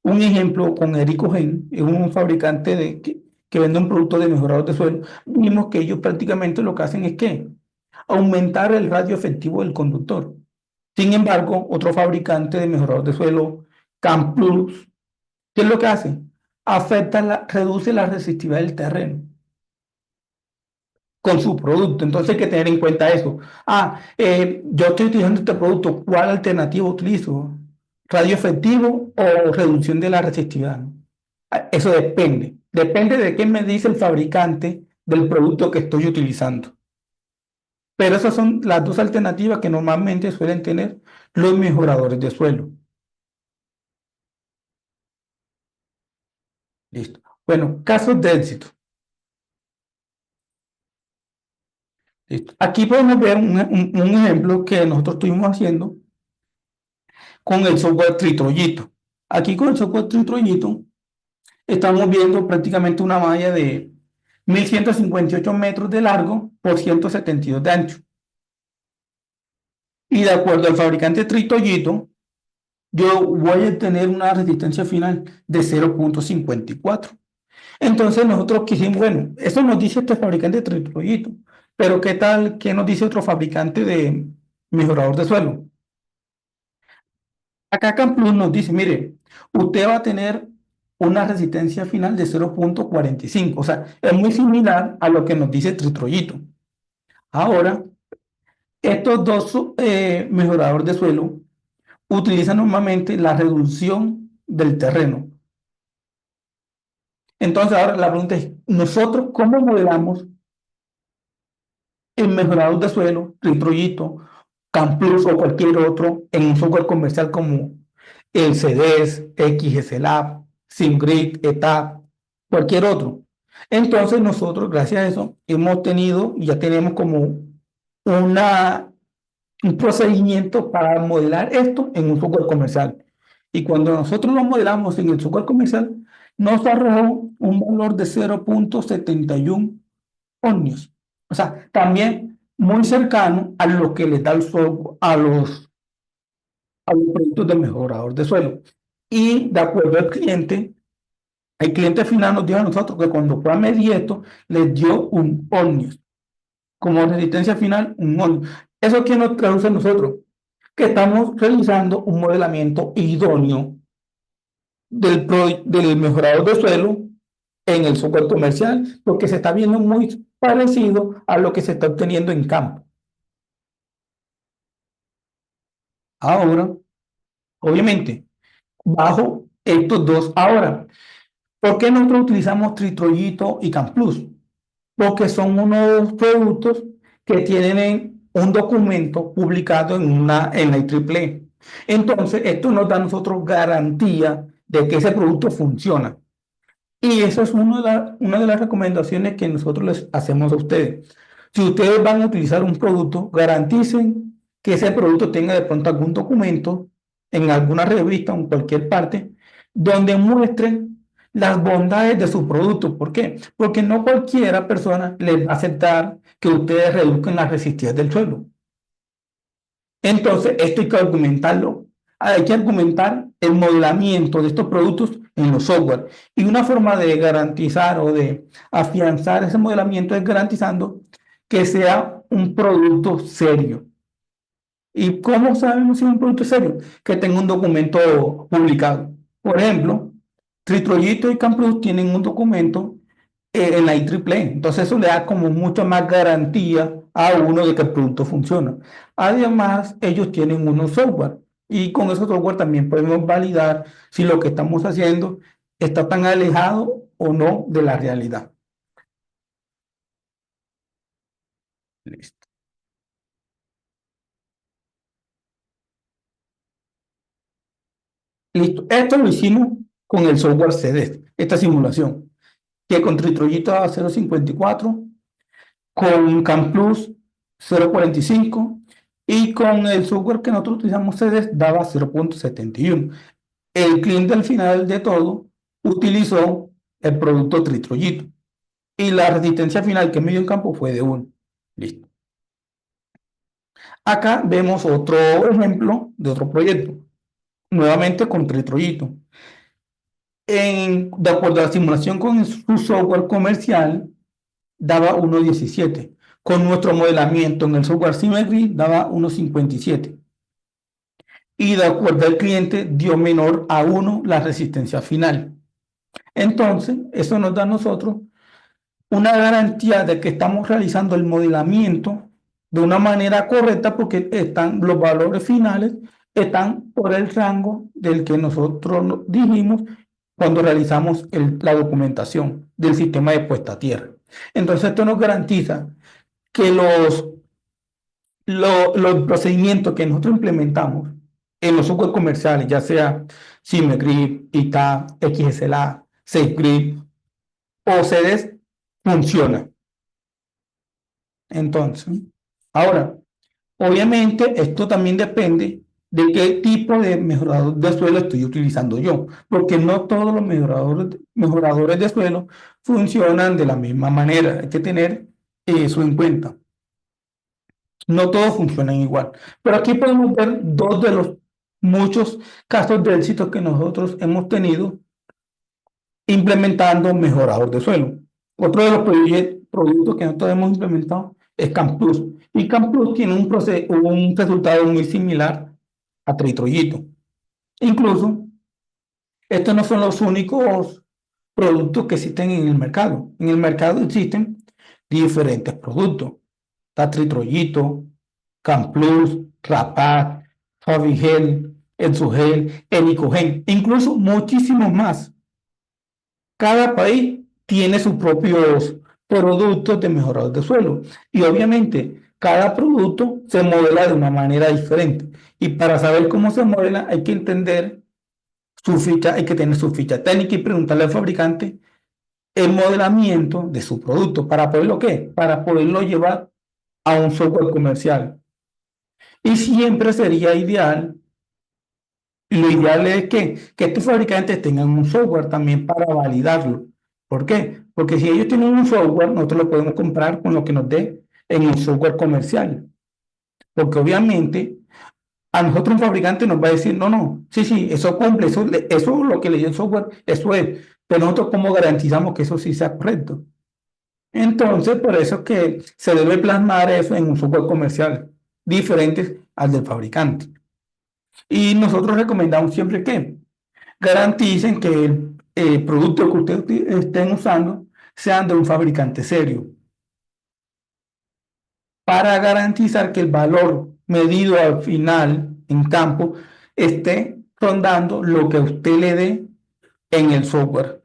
un ejemplo con Ericogen, es un fabricante que vende un producto de mejorador de suelo, vimos que ellos prácticamente lo que hacen es que aumentar el radio efectivo del conductor. Sin embargo, otro fabricante de mejorador de suelo, CamPlus, ¿qué es lo que hace? Reduce la resistividad del terreno con su producto. Entonces hay que tener en cuenta eso. Yo estoy utilizando este producto, ¿cuál alternativa utilizo? ¿Radio efectivo o reducción de la resistividad? Eso depende. Depende de qué me dice el fabricante del producto que estoy utilizando. Pero esas son las dos alternativas que normalmente suelen tener los mejoradores de suelo. Listo. Bueno, casos de éxito. Listo. Aquí podemos ver un ejemplo que nosotros estuvimos haciendo con el software Tritroyito. Aquí con el software Tritroyito estamos viendo prácticamente una malla de 1158 metros de largo por 172 de ancho. Y de acuerdo al fabricante Tritroyito, yo voy a tener una resistencia final de 0.54. Entonces nosotros quisimos, bueno, eso nos dice este fabricante Tritroyito, pero ¿qué tal? ¿Qué nos dice otro fabricante de mejorador de suelo? Acá Camplus nos dice, mire, usted va a tener una resistencia final de 0,45. O sea, es muy similar a lo que nos dice Tritroyito. Ahora, estos dos mejoradores de suelo utilizan normalmente la reducción del terreno. Entonces, ahora la pregunta es, ¿nosotros cómo modelamos el mejorador de suelo, Tritroyito, CamPlus o cualquier otro en un software comercial como el CDES, XSLab, SimGrid, ETAP, cualquier otro? Entonces nosotros, gracias a eso, hemos tenido, ya tenemos como una, un procedimiento para modelar esto en un software comercial. Y cuando nosotros lo modelamos en el software comercial, nos arrojó un valor de 0,71 ohmios. O sea, también muy cercano a lo que les da el software a los productos de mejorador de suelo. Y de acuerdo al cliente, el cliente final nos dijo a nosotros que cuando fue a medir esto, les dio un ohmios. Como resistencia final, un ohmio. ¿Eso qué nos traduce a nosotros? Que estamos realizando un modelamiento idóneo del mejorador de suelo en el software comercial, porque se está viendo muy parecido a lo que se está obteniendo en campo. Ahora, obviamente, bajo estos dos. Ahora, ¿por qué nosotros utilizamos Tritroyito y CamPlus? Porque son unos productos que tienen un documento publicado en la IEEE. Entonces, esto nos da a nosotros garantía de que ese producto funciona. Y eso es una de las recomendaciones que nosotros les hacemos a ustedes. Si ustedes van a utilizar un producto, garanticen que ese producto tenga de pronto algún documento en alguna revista o en cualquier parte donde muestre las bondades de su producto. ¿Por qué? Porque no cualquiera persona les va a aceptar que ustedes reduzcan la resistencia del suelo. Entonces, esto hay que argumentarlo. Hay que argumentar el modelamiento de estos productos en los software. Y una forma de garantizar o de afianzar ese modelamiento es garantizando que sea un producto serio. ¿Y cómo sabemos si es un producto serio? Que tenga un documento publicado. Por ejemplo, Tritroyito y CamPlus tienen un documento en la IEEE. Entonces eso le da como mucha más garantía a uno de que el producto funciona. Además, ellos tienen unos software y con esos software también podemos validar si lo que estamos haciendo está tan alejado o no de la realidad. Listo. Listo. Esto lo hicimos con el software CDES, esta simulación, que con Tritroyito daba 0,54, con CamPlus 0,45 y con el software que nosotros utilizamos CDES daba 0,71. El cliente al final de todo utilizó el producto Tritroyito y la resistencia final que midió en campo fue de 1. Listo. Acá vemos otro ejemplo de otro proyecto, nuevamente con Tritroyito. De acuerdo a la simulación con su software comercial, daba 1,17. Con nuestro modelamiento en el software Symmetry daba 1,57. Y de acuerdo al cliente dio menor a 1 la resistencia final. Entonces, eso nos da a nosotros una garantía de que estamos realizando el modelamiento de una manera correcta porque los valores finales están por el rango del que nosotros dijimos cuando realizamos la documentación del sistema de puesta a tierra. Entonces esto nos garantiza que los procedimientos que nosotros implementamos en los software comerciales, ya sea SimGrid, ITA, XSLA, SafeGrid o CDES, funcionan. Entonces, ahora, obviamente esto también depende de qué tipo de mejorador de suelo estoy utilizando yo, porque no todos los mejoradores de suelo funcionan de la misma manera. Hay que tener eso en cuenta. No todos funcionan igual. Pero aquí podemos ver dos de los muchos casos de éxito que nosotros hemos tenido implementando mejorador de suelo. Otro de los productos que nosotros hemos implementado es CamPlus. Y CamPlus tiene un resultado muy similar a Tritroyito. Incluso Estos no son los únicos productos que existen en el mercado. En el mercado existen diferentes productos. Está Tritroyito, Camplus, Rapaz, Fabigel, Exugel, Helicogen, incluso muchísimos más. Cada país tiene sus propios productos de mejorador de suelo y obviamente cada producto se modela de una manera diferente. Y para saber cómo se modela hay que entender su ficha, hay que tener su ficha técnica y preguntarle al fabricante el modelamiento de su producto para poderlo ¿qué? Para poderlo llevar a un software comercial. Y siempre sería ideal, lo ideal es que estos fabricantes tengan un software también para validarlo. ¿Por qué? Porque si ellos tienen un software, nosotros lo podemos comprar con lo que nos dé en el software comercial. Porque obviamente a nosotros un fabricante nos va a decir, no, no, sí, sí, eso cumple, eso lo que le dio el software, eso es. Pero nosotros, ¿cómo garantizamos que eso sí sea correcto? Entonces, por eso es que se debe plasmar eso en un software comercial diferente al del fabricante. Y nosotros recomendamos siempre que garanticen que el producto que ustedes estén usando sean de un fabricante serio para garantizar que el valor medido al final en campo esté rondando lo que usted le dé en el software.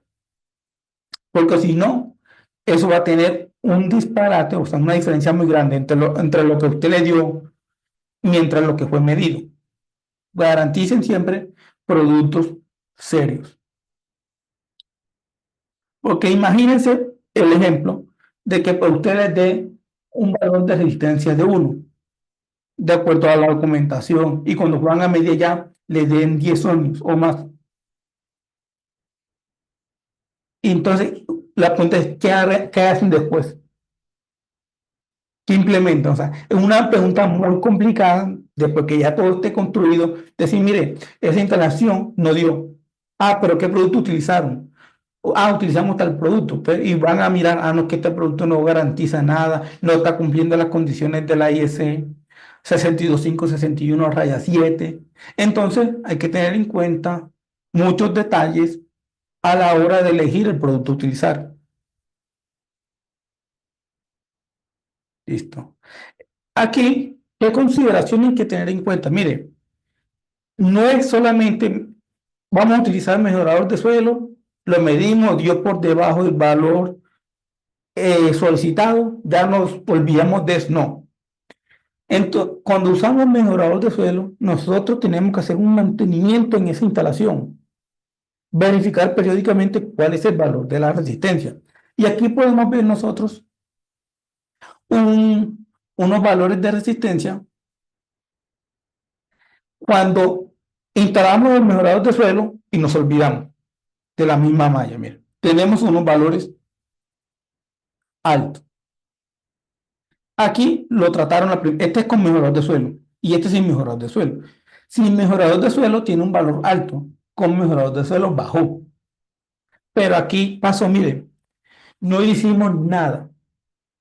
Porque si no, eso va a tener un disparate, o sea, una diferencia muy grande entre lo que usted le dio mientras lo que fue medido. Garanticen siempre productos serios. Porque imagínense el ejemplo de que pues, usted les dé un valor de resistencia de 1, de acuerdo a la documentación, y cuando van a medir ya le den 10 ohmios o más. Y entonces la pregunta es, ¿qué hacen después? ¿Qué implementan? O sea, es una pregunta muy complicada después que ya todo esté construido. Decir, mire, esa instalación no dio. Ah, pero ¿qué producto utilizaron? Ah, utilizamos tal producto. Y van a mirar, ah, no, que este producto no garantiza nada, no está cumpliendo las condiciones de la IEC 62561-7. Entonces, hay que tener en cuenta muchos detalles a la hora de elegir el producto a utilizar. Listo. Aquí, ¿qué consideraciones hay que tener en cuenta? Mire, no es solamente, vamos a utilizar mejorador de suelo, lo medimos, dio por debajo del valor solicitado, ya nos olvidamos de eso, no. Entonces, cuando usamos mejorador de suelo, nosotros tenemos que hacer un mantenimiento en esa instalación, verificar periódicamente cuál es el valor de la resistencia. Y aquí podemos ver nosotros unos valores de resistencia cuando instalamos el mejorador de suelo y nos olvidamos de la misma malla. Mira, tenemos unos valores altos. Aquí lo trataron, este es con mejorador de suelo y este sin mejorador de suelo. Sin mejorador de suelo tiene un valor alto, con mejorador de suelo bajo. Pero aquí pasó, mire, no hicimos nada.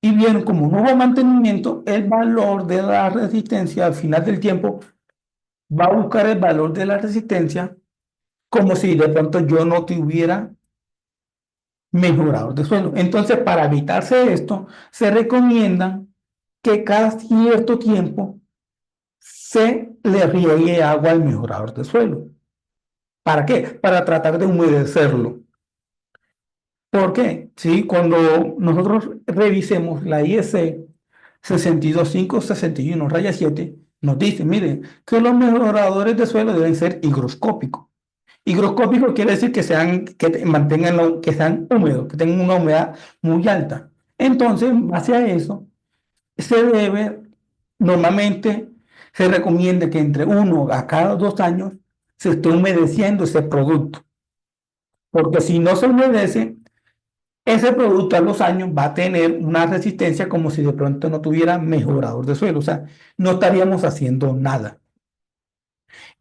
Y bien, como no hubo mantenimiento, el valor de la resistencia al final del tiempo va a buscar el valor de la resistencia como si de pronto yo no tuviera mejorador de suelo. Entonces, para evitarse esto, se recomienda que cada cierto tiempo se le riegue agua al mejorador de suelo. ¿Para qué? Para tratar de humedecerlo. ¿Por qué? Sí, cuando nosotros revisemos la IEC 62561-7, nos dice, miren, que los mejoradores de suelo deben ser higroscópicos. Higroscópico quiere decir que mantengan, que sean húmedos, que tengan una humedad muy alta. Entonces, en base a eso, se debe, normalmente se recomienda que entre 1 a cada 2 años se esté humedeciendo ese producto. Porque si no se humedece, ese producto a los años va a tener una resistencia como si de pronto no tuviera mejorador de suelo. O sea, no estaríamos haciendo nada.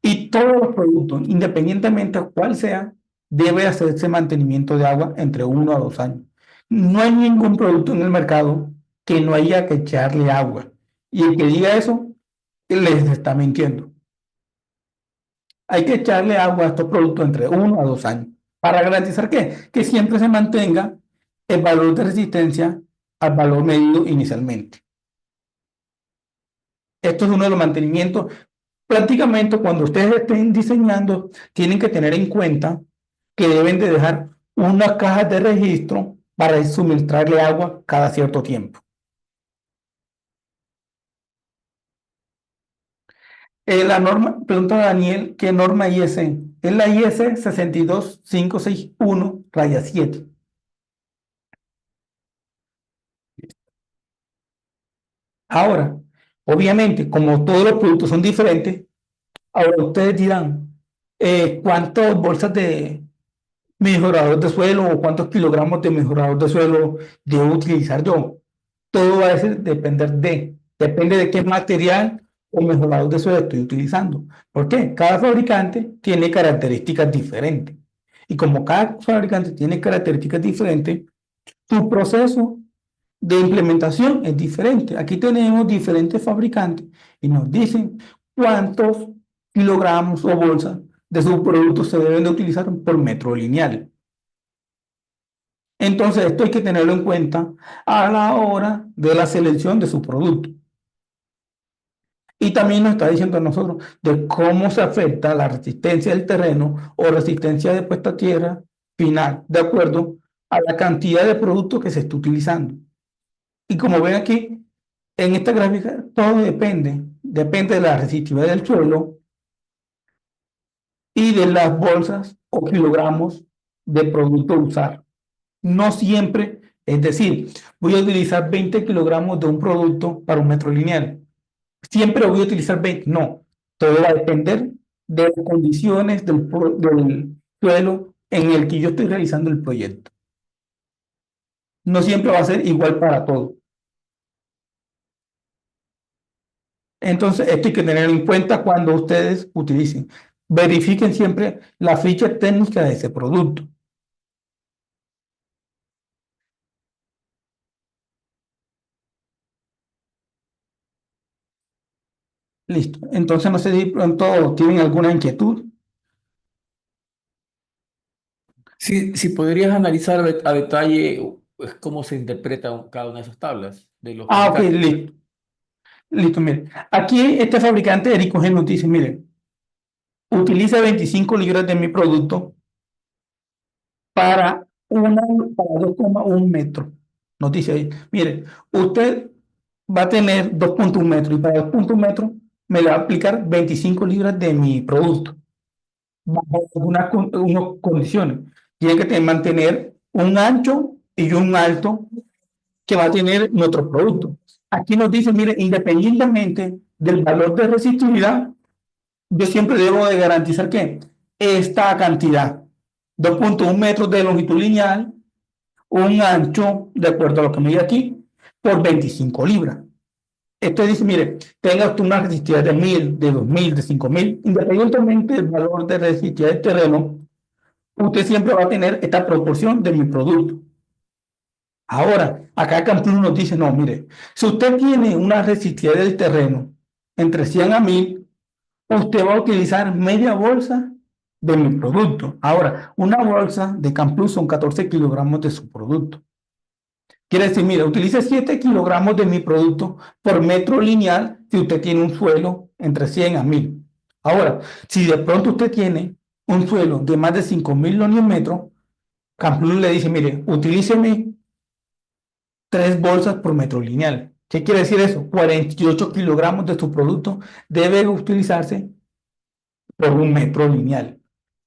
Y todos los productos, independientemente de cuál sea, debe hacerse mantenimiento de agua entre 1 a 2 años. No hay ningún producto en el mercado que no haya que echarle agua. Y el que diga eso, les está mintiendo. Hay que echarle agua a estos productos entre 1 a 2 años para garantizar que siempre se mantenga el valor de resistencia al valor medido inicialmente. Esto es uno de los mantenimientos. Prácticamente cuando ustedes estén diseñando, tienen que tener en cuenta que deben de dejar unas cajas de registro para suministrarle agua cada cierto tiempo. La norma, pregunta Daniel, ¿qué norma IS? Es la IS 62561-7. Ahora, obviamente, como todos los productos son diferentes, ahora ustedes dirán, ¿cuántas bolsas de mejorador de suelo o cuántos kilogramos de mejorador de suelo debo utilizar yo? Todo va a depende de qué material o mejorador de suelo estoy utilizando. ¿Por qué? Cada fabricante tiene características diferentes. Y como cada fabricante tiene características diferentes, su proceso de implementación es diferente. Aquí tenemos diferentes fabricantes y nos dicen cuántos kilogramos o bolsas de sus productos se deben de utilizar por metro lineal. Entonces, esto hay que tenerlo en cuenta a la hora de la selección de su producto. Y también nos está diciendo a nosotros de cómo se afecta la resistencia del terreno o resistencia de puesta a tierra final, de acuerdo a la cantidad de producto que se está utilizando. Y como ven aquí, en esta gráfica, todo depende de la resistividad del suelo y de las bolsas o kilogramos de producto a usar. No siempre, es decir, voy a utilizar 20 kilogramos de un producto para un metro lineal. Siempre voy a utilizar 20. No, todo va a depender de las condiciones del suelo en el que yo estoy realizando el proyecto. No siempre va a ser igual para todo. Entonces, esto hay que tener en cuenta cuando ustedes utilicen. Verifiquen siempre la ficha técnica de ese producto. Listo. Entonces, no sé si pronto tienen alguna inquietud. Si podrías analizar a detalle cómo se interpreta cada una de esas tablas de los Ah, ok, fabricantes. listo. Listo, mire. Aquí este fabricante Ericogen nos dice, mire, utiliza 25 libras de mi producto para, para 2,1 metros. Nos dice ahí, mire, usted va a tener 2,1 metros y para 2,1 metros me le va a aplicar 25 libras de mi producto bajo unas condiciones. Tiene que mantener un ancho y un alto que va a tener nuestro producto. Aquí nos dice, mire, independientemente del valor de resistividad, yo siempre debo de garantizar que esta cantidad, 2,1 metros de longitud lineal, un ancho, de acuerdo a lo que me dice aquí, por 25 libras. Esto dice, mire, tenga usted una resistividad de 1000, de 2000, de 5000, independientemente del valor de resistividad del terreno, usted siempre va a tener esta proporción de mi producto. Ahora, acá Camplus nos dice, no, mire, si usted tiene una resistividad del terreno entre 100 a 1000, usted va a utilizar media bolsa de mi producto. Ahora, una bolsa de Camplus son 14 kilogramos de su producto. Quiere decir, mire, utilice 7 kilogramos de mi producto por metro lineal si usted tiene un suelo entre 100 a 1000. Ahora, si de pronto usted tiene un suelo de más de 5000 metros, Camplus le dice, mire, utilíceme 3 bolsas por metro lineal. ¿Qué quiere decir eso? 48 kilogramos de su producto debe utilizarse por un metro lineal.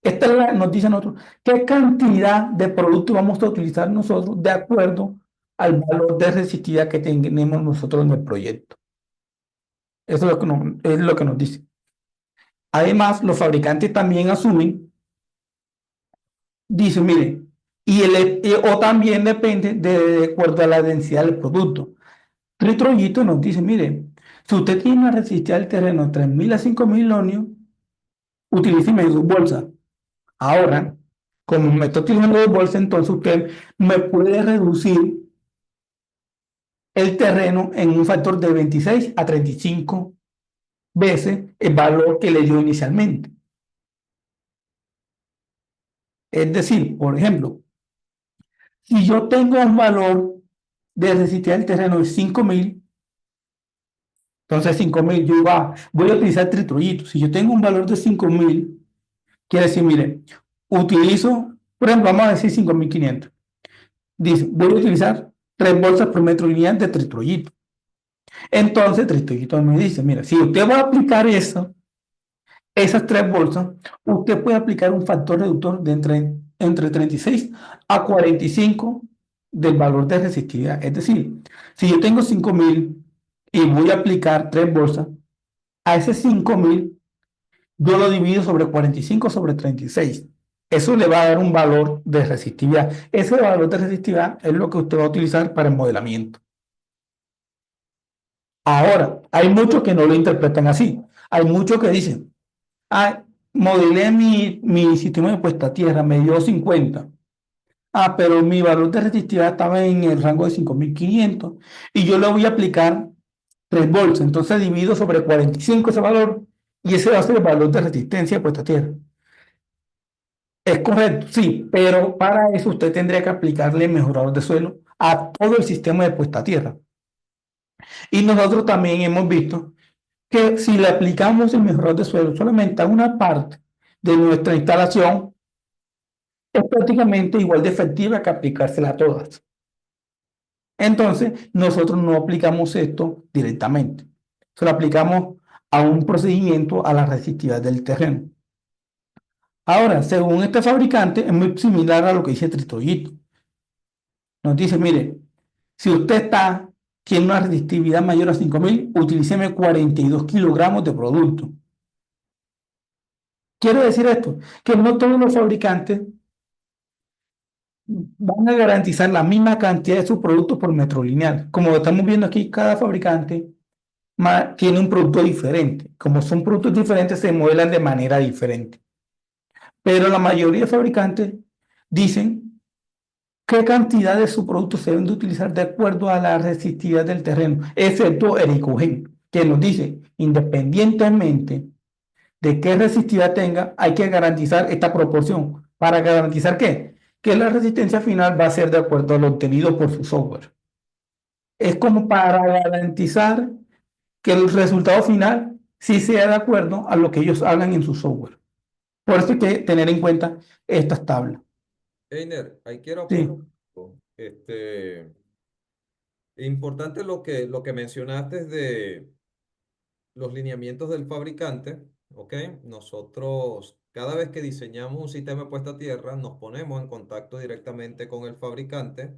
Esta es nos dice a nosotros qué cantidad de producto vamos a utilizar nosotros de acuerdo al valor de resistividad que tenemos nosotros en el proyecto. Eso es lo que nos dice. Además, los fabricantes también asumen, dicen, mire, o también depende de acuerdo a la densidad del producto. Tritroyito nos dice, mire, si usted tiene una resistencia del terreno de 3000 a 5000 lonios, utilice dos bolsas. Ahora, como me estoy utilizando dos bolsas, entonces usted me puede reducir el terreno en un factor de 26 a 35 veces el valor que le dio inicialmente. Es decir, por ejemplo, si yo tengo un valor de resistencia del terreno de 5.000, entonces 5.000 yo voy a utilizar tritroyito. Si yo tengo un valor de 5.000, quiere decir, mire, utilizo, por ejemplo, vamos a decir 5.500. Dice, voy a utilizar 3 bolsas por metro lineal de tritroyito. Entonces, tritroyito me dice, mira, si usted va a aplicar eso, esas 3 bolsas, usted puede aplicar un factor reductor de entre 36 a 45 del valor de resistividad. Es decir, si yo tengo 5.000 y voy a aplicar 3 bolsas, a ese 5.000 yo lo divido sobre 45 sobre 36. Eso le va a dar un valor de resistividad. Ese valor de resistividad es lo que usted va a utilizar para el modelamiento. Ahora, hay muchos que no lo interpretan así. Hay muchos que dicen, ah, modelé mi sistema de puesta a tierra, me dio 50. Ah, pero mi valor de resistividad estaba en el rango de 5.500 y yo le voy a aplicar 3 bolsas. Entonces divido sobre 45 ese valor y ese va a ser el valor de resistencia de puesta a tierra. Es correcto, sí, pero para eso usted tendría que aplicarle mejorador de suelo a todo el sistema de puesta a tierra. Y nosotros también hemos visto que si le aplicamos el mejorador de suelo solamente a una parte de nuestra instalación, es prácticamente igual de efectiva que aplicársela a todas. Entonces, nosotros no aplicamos esto directamente, se lo aplicamos a un procedimiento a la resistividad del terreno. Ahora, según este fabricante, es muy similar a lo que dice Tristoyito. Nos dice, mire, si usted tiene una resistividad mayor a 5.000, utilíceme 42 kilogramos de producto. Quiero decir esto, que no todos los fabricantes van a garantizar la misma cantidad de sus productos por metro lineal. Como estamos viendo aquí, cada fabricante tiene un producto diferente. Como son productos diferentes, se modelan de manera diferente. Pero la mayoría de fabricantes dicen qué cantidad de su producto se deben de utilizar de acuerdo a la resistividad del terreno, excepto Ericogen, que nos dice, independientemente de qué resistividad tenga, hay que garantizar esta proporción. ¿Para garantizar qué? Que la resistencia final va a ser de acuerdo a lo obtenido por su software. Es como para garantizar que el resultado final sí sea de acuerdo a lo que ellos hablan en su software. Por eso hay que tener en cuenta estas tablas. Einer, ahí quiero aportar Sí, algo. Importante lo que mencionaste de los lineamientos del fabricante, ¿ok? Nosotros, cada vez que diseñamos un sistema de puesta a tierra, nos ponemos en contacto directamente con el fabricante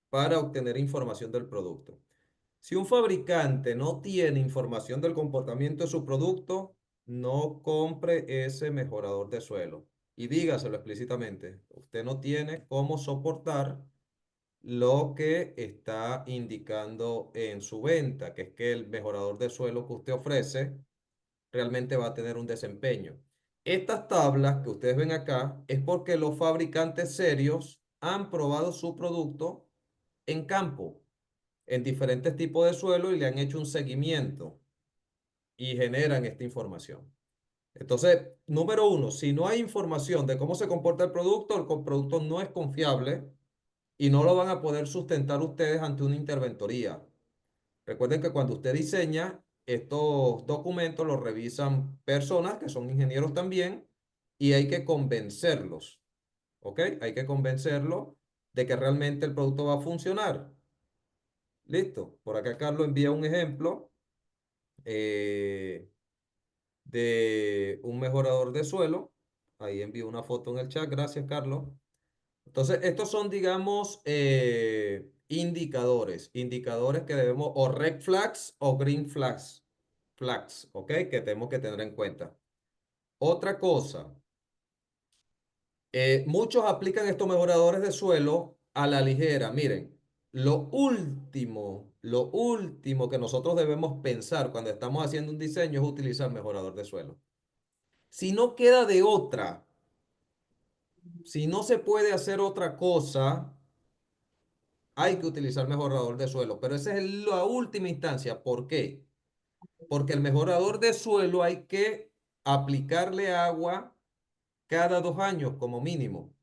para obtener información del producto. Si un fabricante no tiene información del comportamiento de su producto, no compre ese mejorador de suelo. Y dígaselo explícitamente, usted no tiene cómo soportar lo que está indicando en su venta, que es que el mejorador de suelo que usted ofrece realmente va a tener un desempeño. Estas tablas que ustedes ven acá es porque los fabricantes serios han probado su producto en campo, en diferentes tipos de suelo y le han hecho un seguimiento y generan esta información. Entonces, número uno, si no hay información de cómo se comporta el producto no es confiable y no lo van a poder sustentar ustedes ante una interventoría. Recuerden que cuando usted diseña, estos documentos los revisan personas que son ingenieros también y hay que convencerlos, ¿ok? Hay que convencerlos de que realmente el producto va a funcionar. Listo. Por acá Carlos envía un ejemplo eh, de un mejorador de suelo. Ahí envío una foto en el chat. Gracias, Carlos. Entonces, estos son, digamos, indicadores que debemos, o red flags o green flags, ¿ok? Que tenemos que tener en cuenta. Otra cosa, muchos aplican estos mejoradores de suelo a la ligera. Miren, lo último que nosotros debemos pensar cuando estamos haciendo un diseño es utilizar mejorador de suelo. Si no queda de otra, si no se puede hacer otra cosa, hay que utilizar mejorador de suelo, pero esa es la última instancia. ¿Por qué? Porque el mejorador de suelo hay que aplicarle agua cada 2 años como mínimo.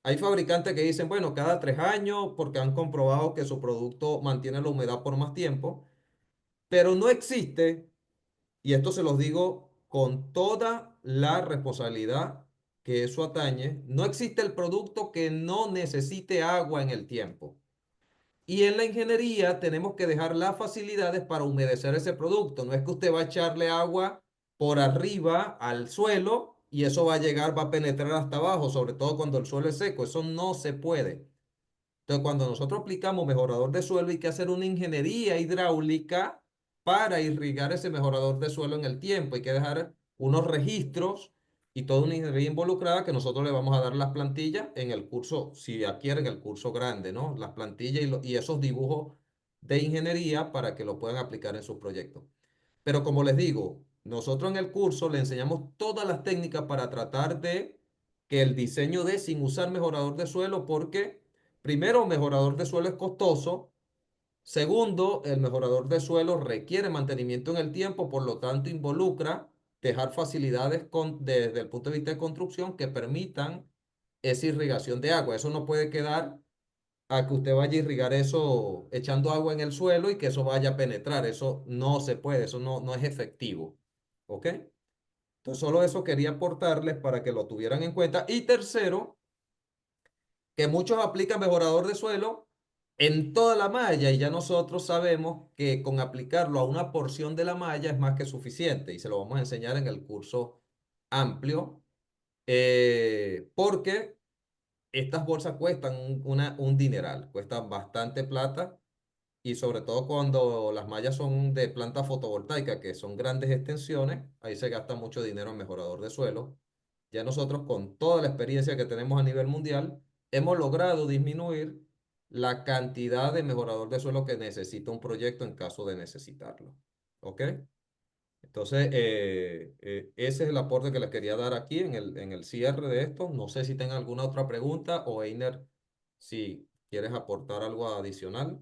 Hay fabricantes que dicen, bueno, cada 3 años porque han comprobado que su producto mantiene la humedad por más tiempo, pero no existe, y esto se los digo con toda la responsabilidad que eso atañe, no existe el producto que no necesite agua en el tiempo. Y en la ingeniería tenemos que dejar las facilidades para humedecer ese producto. No es que usted va a echarle agua por arriba al suelo y eso va a llegar, va a penetrar hasta abajo, sobre todo cuando el suelo es seco. Eso no se puede. Entonces, cuando nosotros aplicamos mejorador de suelo, hay que hacer una ingeniería hidráulica para irrigar ese mejorador de suelo en el tiempo. Hay que dejar unos registros y toda una ingeniería involucrada que nosotros le vamos a dar las plantillas en el curso, si adquieren el curso grande, ¿no? Las plantillas y esos dibujos de ingeniería para que lo puedan aplicar en sus proyectos. Pero como les digo, nosotros en el curso le enseñamos todas las técnicas para tratar de que el diseño de sin usar mejorador de suelo, porque primero, mejorador de suelo es costoso. Segundo, el mejorador de suelo requiere mantenimiento en el tiempo, por lo tanto involucra dejar facilidades desde el punto de vista de construcción que permitan esa irrigación de agua. Eso no puede quedar a que usted vaya a irrigar eso echando agua en el suelo y que eso vaya a penetrar. Eso no se puede, eso no es efectivo. ¿Ok? Entonces, solo eso quería aportarles para que lo tuvieran en cuenta. Y tercero, que muchos aplican mejorador de suelo en toda la malla y ya nosotros sabemos que con aplicarlo a una porción de la malla es más que suficiente y se lo vamos a enseñar en el curso amplio porque estas bolsas cuestan un dineral, cuestan bastante plata y sobre todo cuando las mallas son de planta fotovoltaica, que son grandes extensiones, ahí se gasta mucho dinero en mejorador de suelo. Ya nosotros, con toda la experiencia que tenemos a nivel mundial, hemos logrado disminuir la cantidad de mejorador de suelo que necesita un proyecto en caso de necesitarlo. ¿Ok? Entonces, ese es el aporte que les quería dar aquí en el cierre de esto. No sé si tengan alguna otra pregunta o Einer, si quieres aportar algo adicional.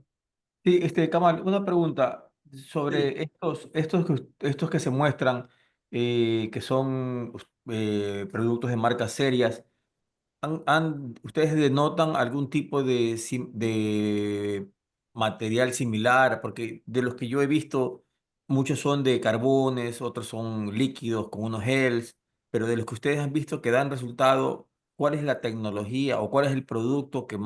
Sí, Kamal, una pregunta Sí, sobre estos que se muestran, que son productos de marcas serias. ¿Ustedes denotan algún tipo de material similar? Porque de los que yo he visto, muchos son de carbones, otros son líquidos con unos gels, pero de los que ustedes han visto que dan resultado, ¿cuál es la tecnología o cuál es el producto que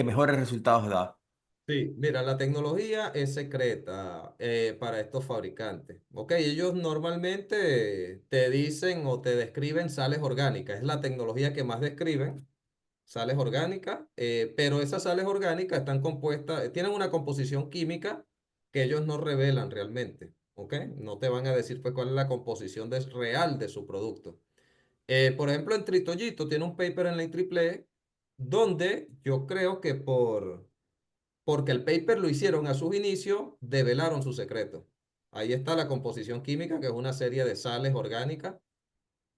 mejores resultados da? sí, mira, la tecnología es secreta para estos fabricantes. Ok, ellos normalmente te dicen o te describen sales orgánicas. Es la tecnología que más describen, sales orgánicas, pero esas sales orgánicas están compuestas, tienen una composición química que ellos no revelan realmente. Ok, no te van a decir pues cuál es la composición real de su producto. Por ejemplo, en Tritollito tiene un paper en la IEEE donde yo creo que porque el paper lo hicieron a sus inicios, develaron su secreto. Ahí está la composición química, que es una serie de sales orgánicas,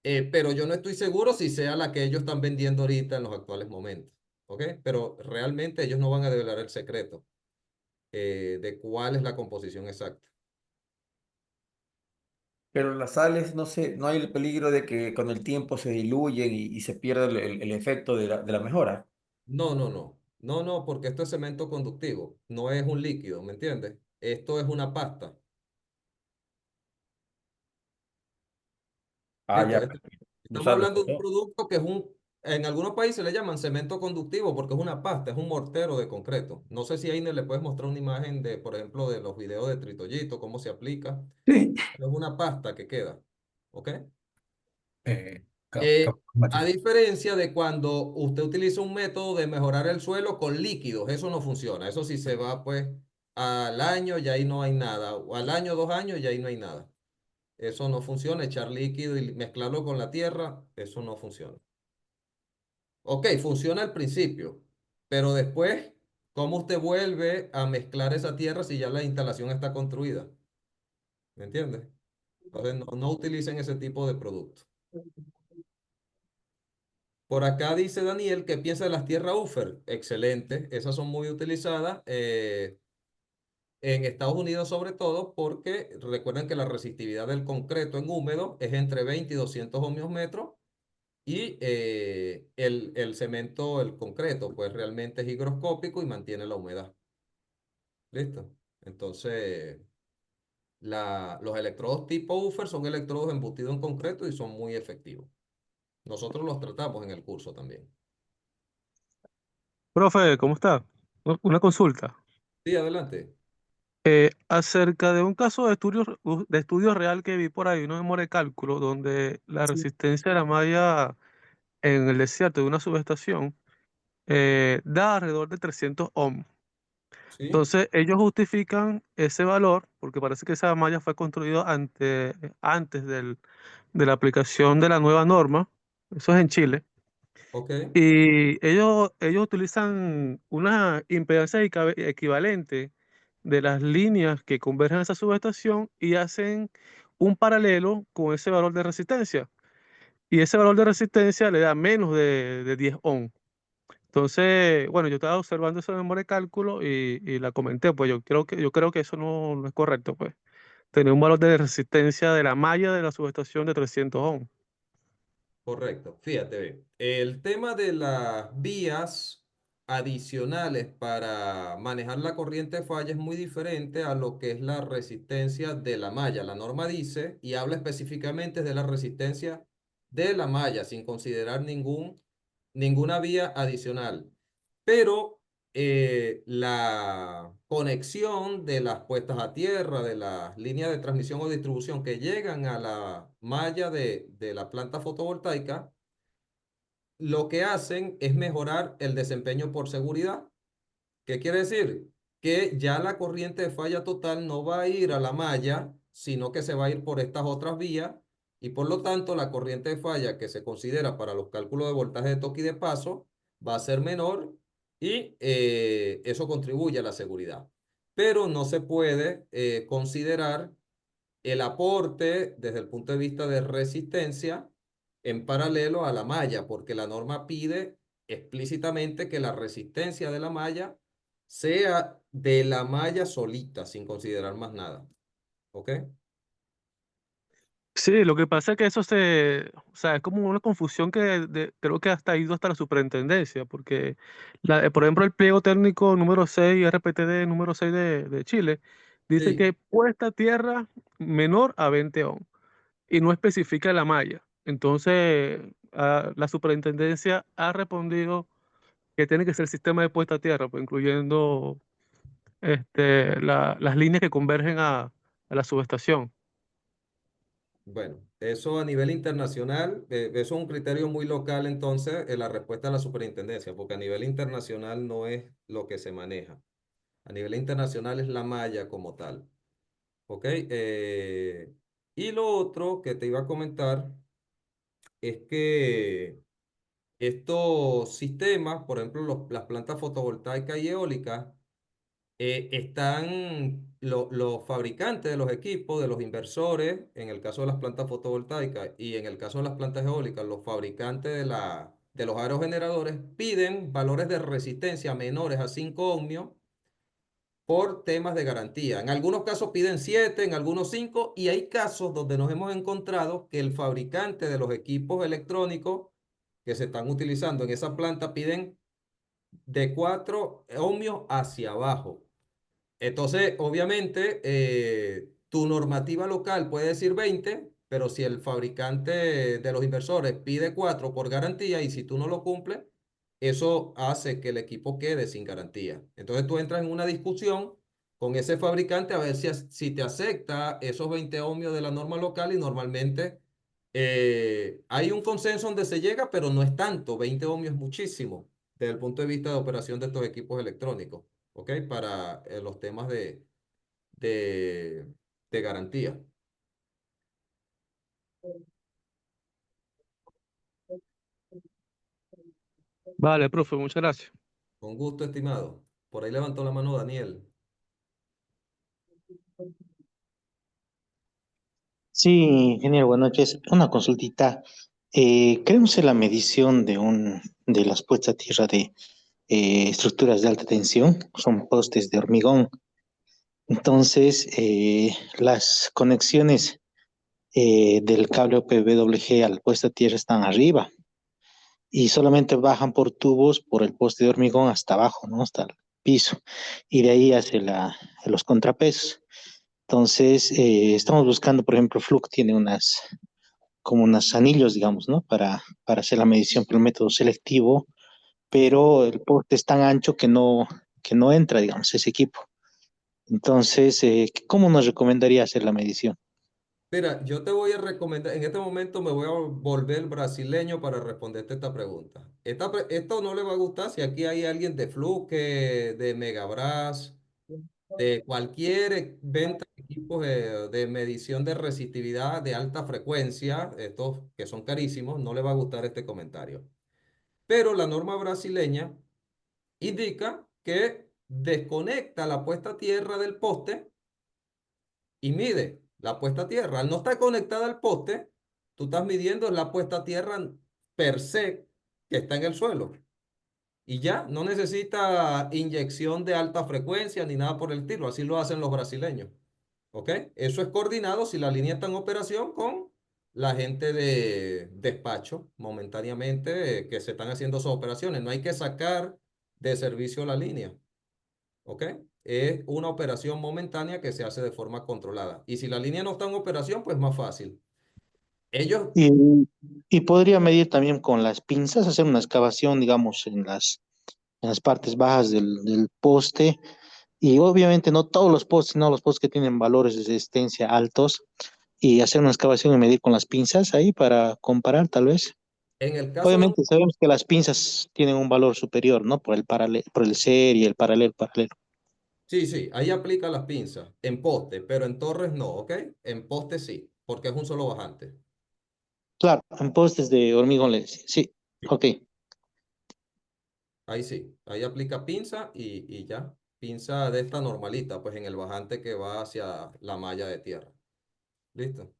pero yo no estoy seguro si sea la que ellos están vendiendo ahorita en los actuales momentos. ¿Ok? Pero realmente ellos no van a develar el secreto de cuál es la composición exacta. Pero las sales, no sé, no hay el peligro de que con el tiempo se diluyen y se pierda el efecto de la mejora. No, no, no. No, no, porque esto es cemento conductivo, no es un líquido, ¿me entiendes? Esto es una pasta. Ah, Esto, ya, esto- estamos usarlos. hablando de un producto que en algunos países le llaman cemento conductivo porque es una pasta, es un mortero de concreto. No sé si ahí le puedes mostrar una imagen de, por ejemplo, de los videos de Tritollito, cómo se aplica. Sí, Es una pasta que queda, ¿ok? eh, Eh, a diferencia de cuando usted utiliza un método de mejorar el suelo con líquidos, eso no funciona. Eso sí se va pues al año, ya ahí no hay nada. O al año, 2 años, ya ahí no hay nada. Eso no funciona, echar líquido y mezclarlo con la tierra, eso no funciona. Ok, funciona al principio, pero después, ¿cómo usted vuelve a mezclar esa tierra si ya la instalación está construida? ¿Me entiende? Entonces, no utilicen ese tipo de producto. Por acá dice Daniel que piensa de las tierras Ufer. Excelente, esas son muy utilizadas en Estados Unidos sobre todo porque recuerden que la resistividad del concreto en húmedo es entre 20 y 200 ohmios metros. Y el cemento, el concreto, pues realmente es higroscópico y mantiene la humedad. ¿Listo? Entonces, los electrodos tipo Ufer son electrodos embutidos en concreto y son muy efectivos. Nosotros los tratamos en el curso también. Profe, ¿cómo está? Una consulta. Sí, adelante. Acerca de un caso de estudio real que vi por ahí, una memoria de cálculo, donde la resistencia de la malla en el desierto de una subestación da alrededor de 300 ohms. Sí, Entonces, ellos justifican ese valor, porque parece que esa malla fue construida antes de la aplicación de la nueva norma. Eso es en Chile. ok, Y ellos utilizan una impedancia equivalente de las líneas que convergen a esa subestación y hacen un paralelo con ese valor de resistencia. Y ese valor de resistencia le da menos de 10 ohms. Entonces, bueno, yo estaba observando esa memoria de cálculo y la comenté, pues yo creo que eso no es correcto, pues. Tener un valor de resistencia de la malla de la subestación de 300 ohms. correcto. Fíjate, ve, el tema de las vías adicionales para manejar la corriente de falla es muy diferente a lo que es la resistencia de la malla. La norma dice y habla específicamente de la resistencia de la malla, sin considerar ninguna vía adicional. Pero la conexión de las puestas a tierra, de las líneas de transmisión o distribución que llegan a la malla de la planta fotovoltaica, lo que hacen es mejorar el desempeño por seguridad. ¿Qué quiere decir? Que ya la corriente de falla total no va a ir a la malla, sino que se va a ir por estas otras vías y por lo tanto la corriente de falla que se considera para los cálculos de voltaje de toque y de paso va a ser menor y eso contribuye a la seguridad. Pero no se puede considerar el aporte desde el punto de vista de resistencia en paralelo a la malla, porque la norma pide explícitamente que la resistencia de la malla sea de la malla solita, sin considerar más nada. ¿Ok? Sí, lo que pasa es que o sea, es como una confusión que creo que hasta ha ido hasta la superintendencia, porque, por ejemplo, el pliego técnico número 6, RPTD número 6 de Chile, dice Sí, que puesta a tierra menor a 20 ohm y no especifica la malla. Entonces, la superintendencia ha respondido que tiene que ser sistema de puesta a tierra, pues, incluyendo las líneas que convergen a la subestación. bueno, eso a nivel internacional, eso es un criterio muy local entonces, la respuesta de la superintendencia, porque a nivel internacional no es lo que se maneja. A nivel internacional es la malla como tal. ¿Ok? Y lo otro que te iba a comentar es que estos sistemas, por ejemplo, las plantas fotovoltaicas y eólicas, los fabricantes de los equipos, de los inversores, en el caso de las plantas fotovoltaicas y en el caso de las plantas eólicas, los fabricantes de los aerogeneradores piden valores de resistencia menores a 5 ohmios por temas de garantía. En algunos casos piden 7, en algunos 5, y hay casos donde nos hemos encontrado que el fabricante de los equipos electrónicos que se están utilizando en esa planta piden de 4 ohmios hacia abajo. Entonces, obviamente, tu normativa local puede decir 20, pero si el fabricante de los inversores pide 4 por garantía y si tú no lo cumples, eso hace que el equipo quede sin garantía. Entonces tú entras en una discusión con ese fabricante a ver si te acepta esos 20 ohmios de la norma local y normalmente hay un consenso donde se llega, pero no es tanto. 20 ohmios es muchísimo desde el punto de vista de operación de estos equipos electrónicos. ¿Ok? Para los temas de, de garantía. Vale, profe, muchas gracias. Con gusto, estimado. Por ahí levantó la mano Daniel. Sí, genial, buenas noches. Una consultita. Queremos hacer la medición de las puestas a tierra de estructuras de alta tensión, son postes de hormigón. Entonces, las conexiones del cable OPWG al puesta a tierra están arriba. y solamente bajan por tubos por el poste de hormigón hasta abajo, ¿no? Hasta el piso, y de ahí hace los contrapesos. Entonces, estamos buscando, por ejemplo, Fluke tiene como unos anillos, digamos, ¿no? Para hacer la medición por el método selectivo, Sí. pero el poste es tan ancho que no entra, digamos, ese equipo. Entonces, ¿cómo nos recomendaría hacer la medición? Mira, yo te voy a recomendar, en este momento me voy a volver brasileño para responderte esta pregunta. Esto no le va a gustar si aquí hay alguien de Fluke, de Megabras, de cualquier venta de equipos de medición de resistividad de alta frecuencia, estos que son carísimos, no le va a gustar este comentario. Pero la norma brasileña indica que desconecta la puesta a tierra del poste y mide la puesta a tierra. Al no estar conectada al poste, tú estás midiendo la puesta a tierra per se que está en el suelo. Y ya, no necesita inyección de alta frecuencia ni nada por el estilo. Así lo hacen los brasileños. ¿Ok? Eso es coordinado si la línea está en operación con la gente de despacho momentáneamente que se están haciendo sus operaciones. No hay que sacar de servicio la línea. ¿Ok? Es una operación momentánea que se hace de forma controlada. Y si la línea no está en operación, pues más fácil. Ellos, Y, y podría medir también con las pinzas, hacer una excavación, digamos, en las partes bajas del poste. Y obviamente no todos los postes, no los postes que tienen valores de resistencia altos, y hacer una excavación y medir con las pinzas ahí para comparar, tal vez. en el caso de un... Obviamente sabemos que las pinzas tienen un valor superior, ¿no? Por el ser y el paralelo. Sí, sí, ahí aplica las pinzas, en poste, pero en torres no, ¿ok? En poste sí, porque es un solo bajante. Claro, en postes de hormigón le decía. Sí, ok. Ahí sí, ahí aplica pinza y ya. Pinza de esta normalita, pues en el bajante que va hacia la malla de tierra. ¿Listo?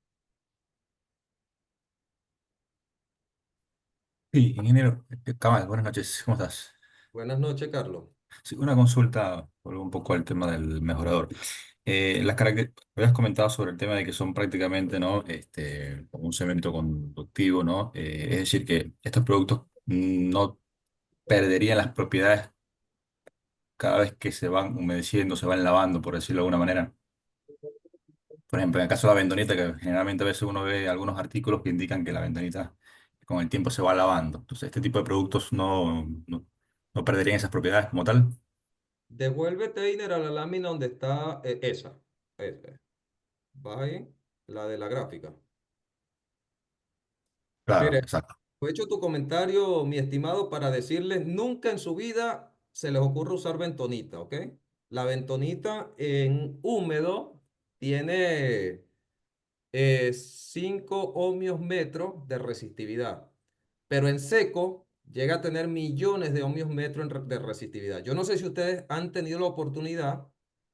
Sí, ingeniero Cabal, buenas noches, ¿cómo estás? Buenas noches, Carlos. Sí, una consulta, vuelvo un poco al tema del mejorador. Habías comentado sobre el tema de que son prácticamente, ¿no? Como un cemento conductivo, ¿no? Es decir, que estos productos no perderían las propiedades cada vez que se van humedeciendo, se van lavando, por decirlo de alguna manera. Por ejemplo, en el caso de la bentonita, que generalmente a veces uno ve algunos artículos que indican que la bentonita con el tiempo se va lavando. Entonces, este tipo de productos no perderían esas propiedades como tal. Devuélvete, Einer, a la lámina donde está esa. Esa. Vas ahí, la de la gráfica. Claro, Mire, exacto. he hecho tu comentario, mi estimado, para decirles, nunca en su vida se les ocurre usar bentonita, ¿ok? La bentonita en húmedo tiene 5 ohmios metros de resistividad, pero en seco llega a tener millones de ohmios metros de resistividad. Yo no sé si ustedes han tenido la oportunidad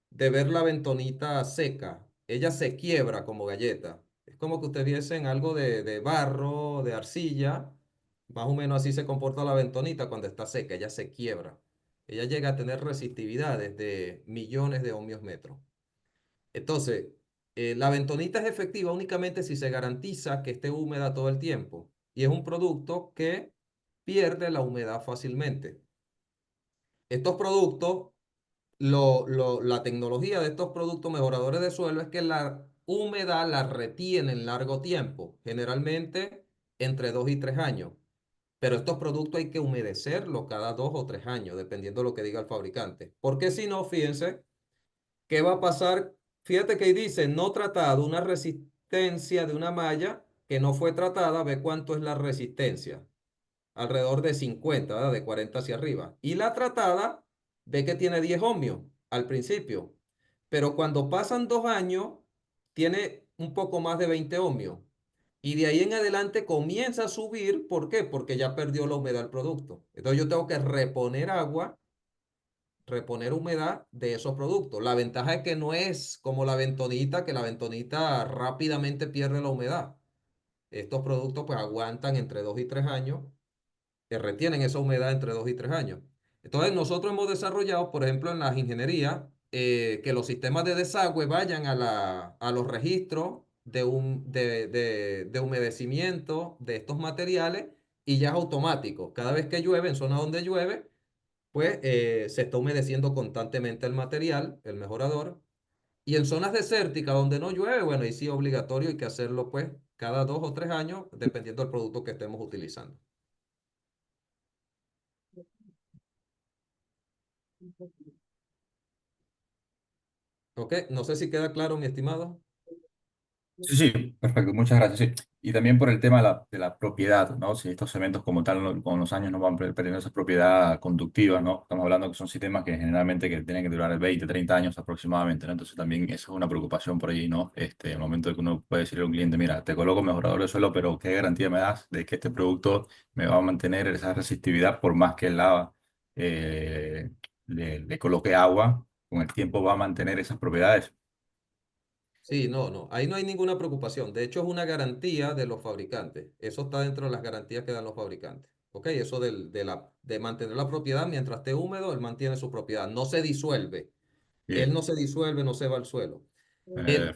de ver la bentonita seca. Ella se quiebra como galleta. Es como que ustedes viesen algo de barro, de arcilla. Más o menos así se comporta la bentonita cuando está seca. Ella se quiebra. Ella llega a tener resistividades de millones de ohmios metros. Entonces, la bentonita es efectiva únicamente si se garantiza que esté húmeda todo el tiempo. Y es un producto que pierde la humedad fácilmente. Estos productos, la tecnología de estos productos mejoradores de suelo es que la humedad la retiene en largo tiempo, generalmente entre 2 y 3 años. Pero estos productos hay que humedecerlos cada 2 o 3 años, dependiendo de lo que diga el fabricante. Porque si no, fíjense, ¿qué va a pasar? Fíjate que ahí dice no tratado, una resistencia de una malla que no fue tratada, ve cuánto es la resistencia. Alrededor de 50, ¿verdad? De 40 hacia arriba. Y la tratada, ve que tiene 10 ohmios al principio. Pero cuando pasan 2 años, tiene un poco más de 20 ohmios. Y de ahí en adelante comienza a subir. ¿Por qué? Porque ya perdió la humedad del producto. Entonces yo tengo que reponer agua, reponer humedad de esos productos. La ventaja es que no es como la bentonita, que la bentonita rápidamente pierde la humedad. Estos productos pues aguantan entre 2 y 3 años, que retienen esa humedad entre 2 y 3 años. Entonces nosotros hemos desarrollado, por ejemplo, en las ingenierías, que los sistemas de desagüe vayan a los registros de humedecimiento de estos materiales y ya es automático. Cada vez que llueve, en zonas donde llueve, pues se está humedeciendo constantemente el material, el mejorador. Y en zonas desérticas donde no llueve, bueno, ahí sí es obligatorio, hay que hacerlo pues cada 2 o 3 años, dependiendo del producto que estemos utilizando. ¿Ok? No sé si queda claro, mi estimado. Sí, sí, perfecto, muchas gracias. Sí. Y también por el tema de la propiedad, ¿no? Si estos cementos como tal con los años no van perdiendo esa propiedad conductiva, ¿no? Estamos hablando que son sistemas que generalmente que tienen que durar 20, 30 años aproximadamente, ¿no? Entonces también eso es una preocupación por ahí, ¿no? El momento de que uno puede decirle a un cliente, mira, te coloco mejorador de suelo, pero ¿qué garantía me das de que este producto me va a mantener esa resistividad por más que eh, le coloque agua, con el tiempo va a mantener esas propiedades? Sí, no, no, ahí no hay ninguna preocupación. De hecho, es una garantía de los fabricantes. Eso está dentro de las garantías que dan los fabricantes. ¿Ok? Eso de mantener la propiedad mientras esté húmedo, él mantiene su propiedad. No se disuelve. Él Bien. no se disuelve, no se va al suelo. El-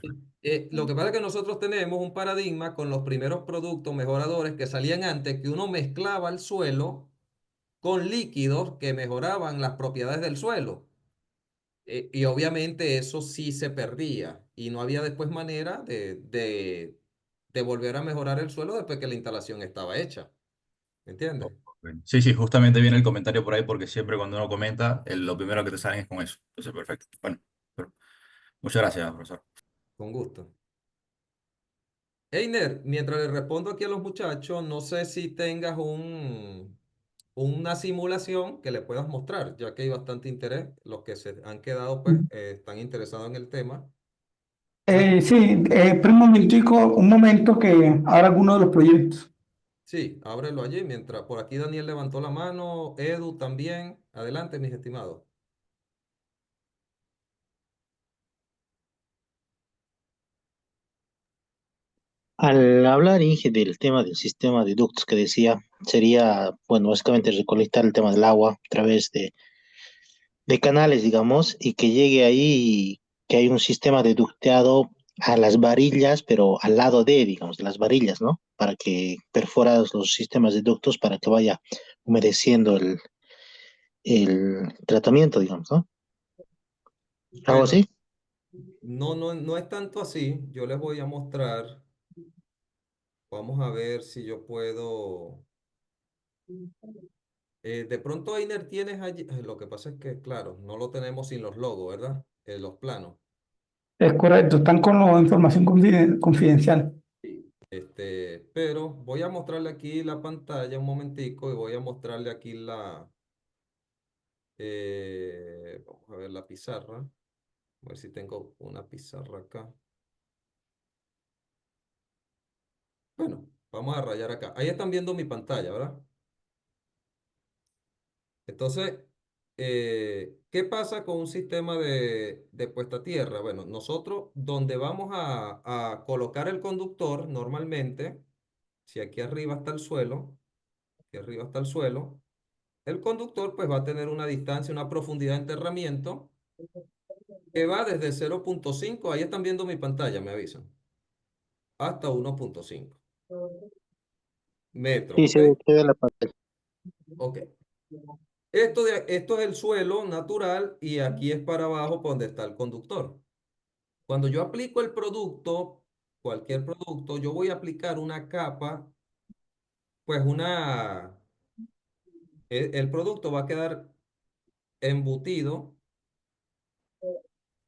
lo que pasa es que nosotros tenemos un paradigma con los primeros productos mejoradores que salían antes, que uno mezclaba el suelo con líquidos que mejoraban las propiedades del suelo. Y obviamente eso sí se perdía y no había después manera de volver a mejorar el suelo después que la instalación estaba hecha. ¿Me entiendes? Bueno, sí, sí, justamente viene el comentario por ahí porque siempre cuando uno comenta, lo primero que te salen es con eso. Entonces, perfecto. Bueno, muchas gracias, profesor. Con gusto. Einer, mientras le respondo aquí a los muchachos, no sé si tengas una simulación que le puedas mostrar, ya que hay bastante interés. Los que se han quedado, pues, están interesados en el tema. Una, Sí, pero un momento que ahora algunos de los proyectos. sí, ábrelo allí. Mientras por aquí Daniel levantó la mano, Edu también. Adelante, mis estimados. Al hablar, Inge, del tema del sistema de ductos que decía, sería, bueno, básicamente recolectar el tema del agua a través de canales, digamos, y que llegue ahí, que hay un sistema de ducteado a las varillas, pero al lado de, digamos, de las varillas, ¿no? Para que perforados los sistemas de ductos para que vaya humedeciendo el tratamiento, digamos, ¿no? ¿Algo Bueno, así? no, no, no es tanto así. Yo les voy a mostrar. Vamos a ver si yo puedo. De pronto, Einer, tienes allí. Lo que pasa es que, claro, no lo tenemos sin los logos, ¿verdad? Los planos. Es correcto, están con la información confidencial. Sí. Pero voy a mostrarle aquí la pantalla un momentico y voy a mostrarle aquí vamos a ver la pizarra. A ver si tengo una pizarra acá. Bueno, vamos a rayar acá. Ahí están viendo mi pantalla, ¿verdad? Entonces, ¿qué pasa con un sistema de puesta a tierra? Bueno, nosotros donde vamos a colocar el conductor, normalmente, si aquí arriba está el suelo, aquí arriba está el suelo, el conductor pues va a tener una distancia, una profundidad de enterramiento que va desde 0,5, ahí están viendo mi pantalla, me avisan, hasta 1,5 metros, Sí, ¿ok? se ve la pantalla. Ok. Esto es el suelo natural y aquí es para abajo por donde está el conductor. Cuando yo aplico el producto, cualquier producto, yo voy a aplicar una capa, pues el producto va a quedar embutido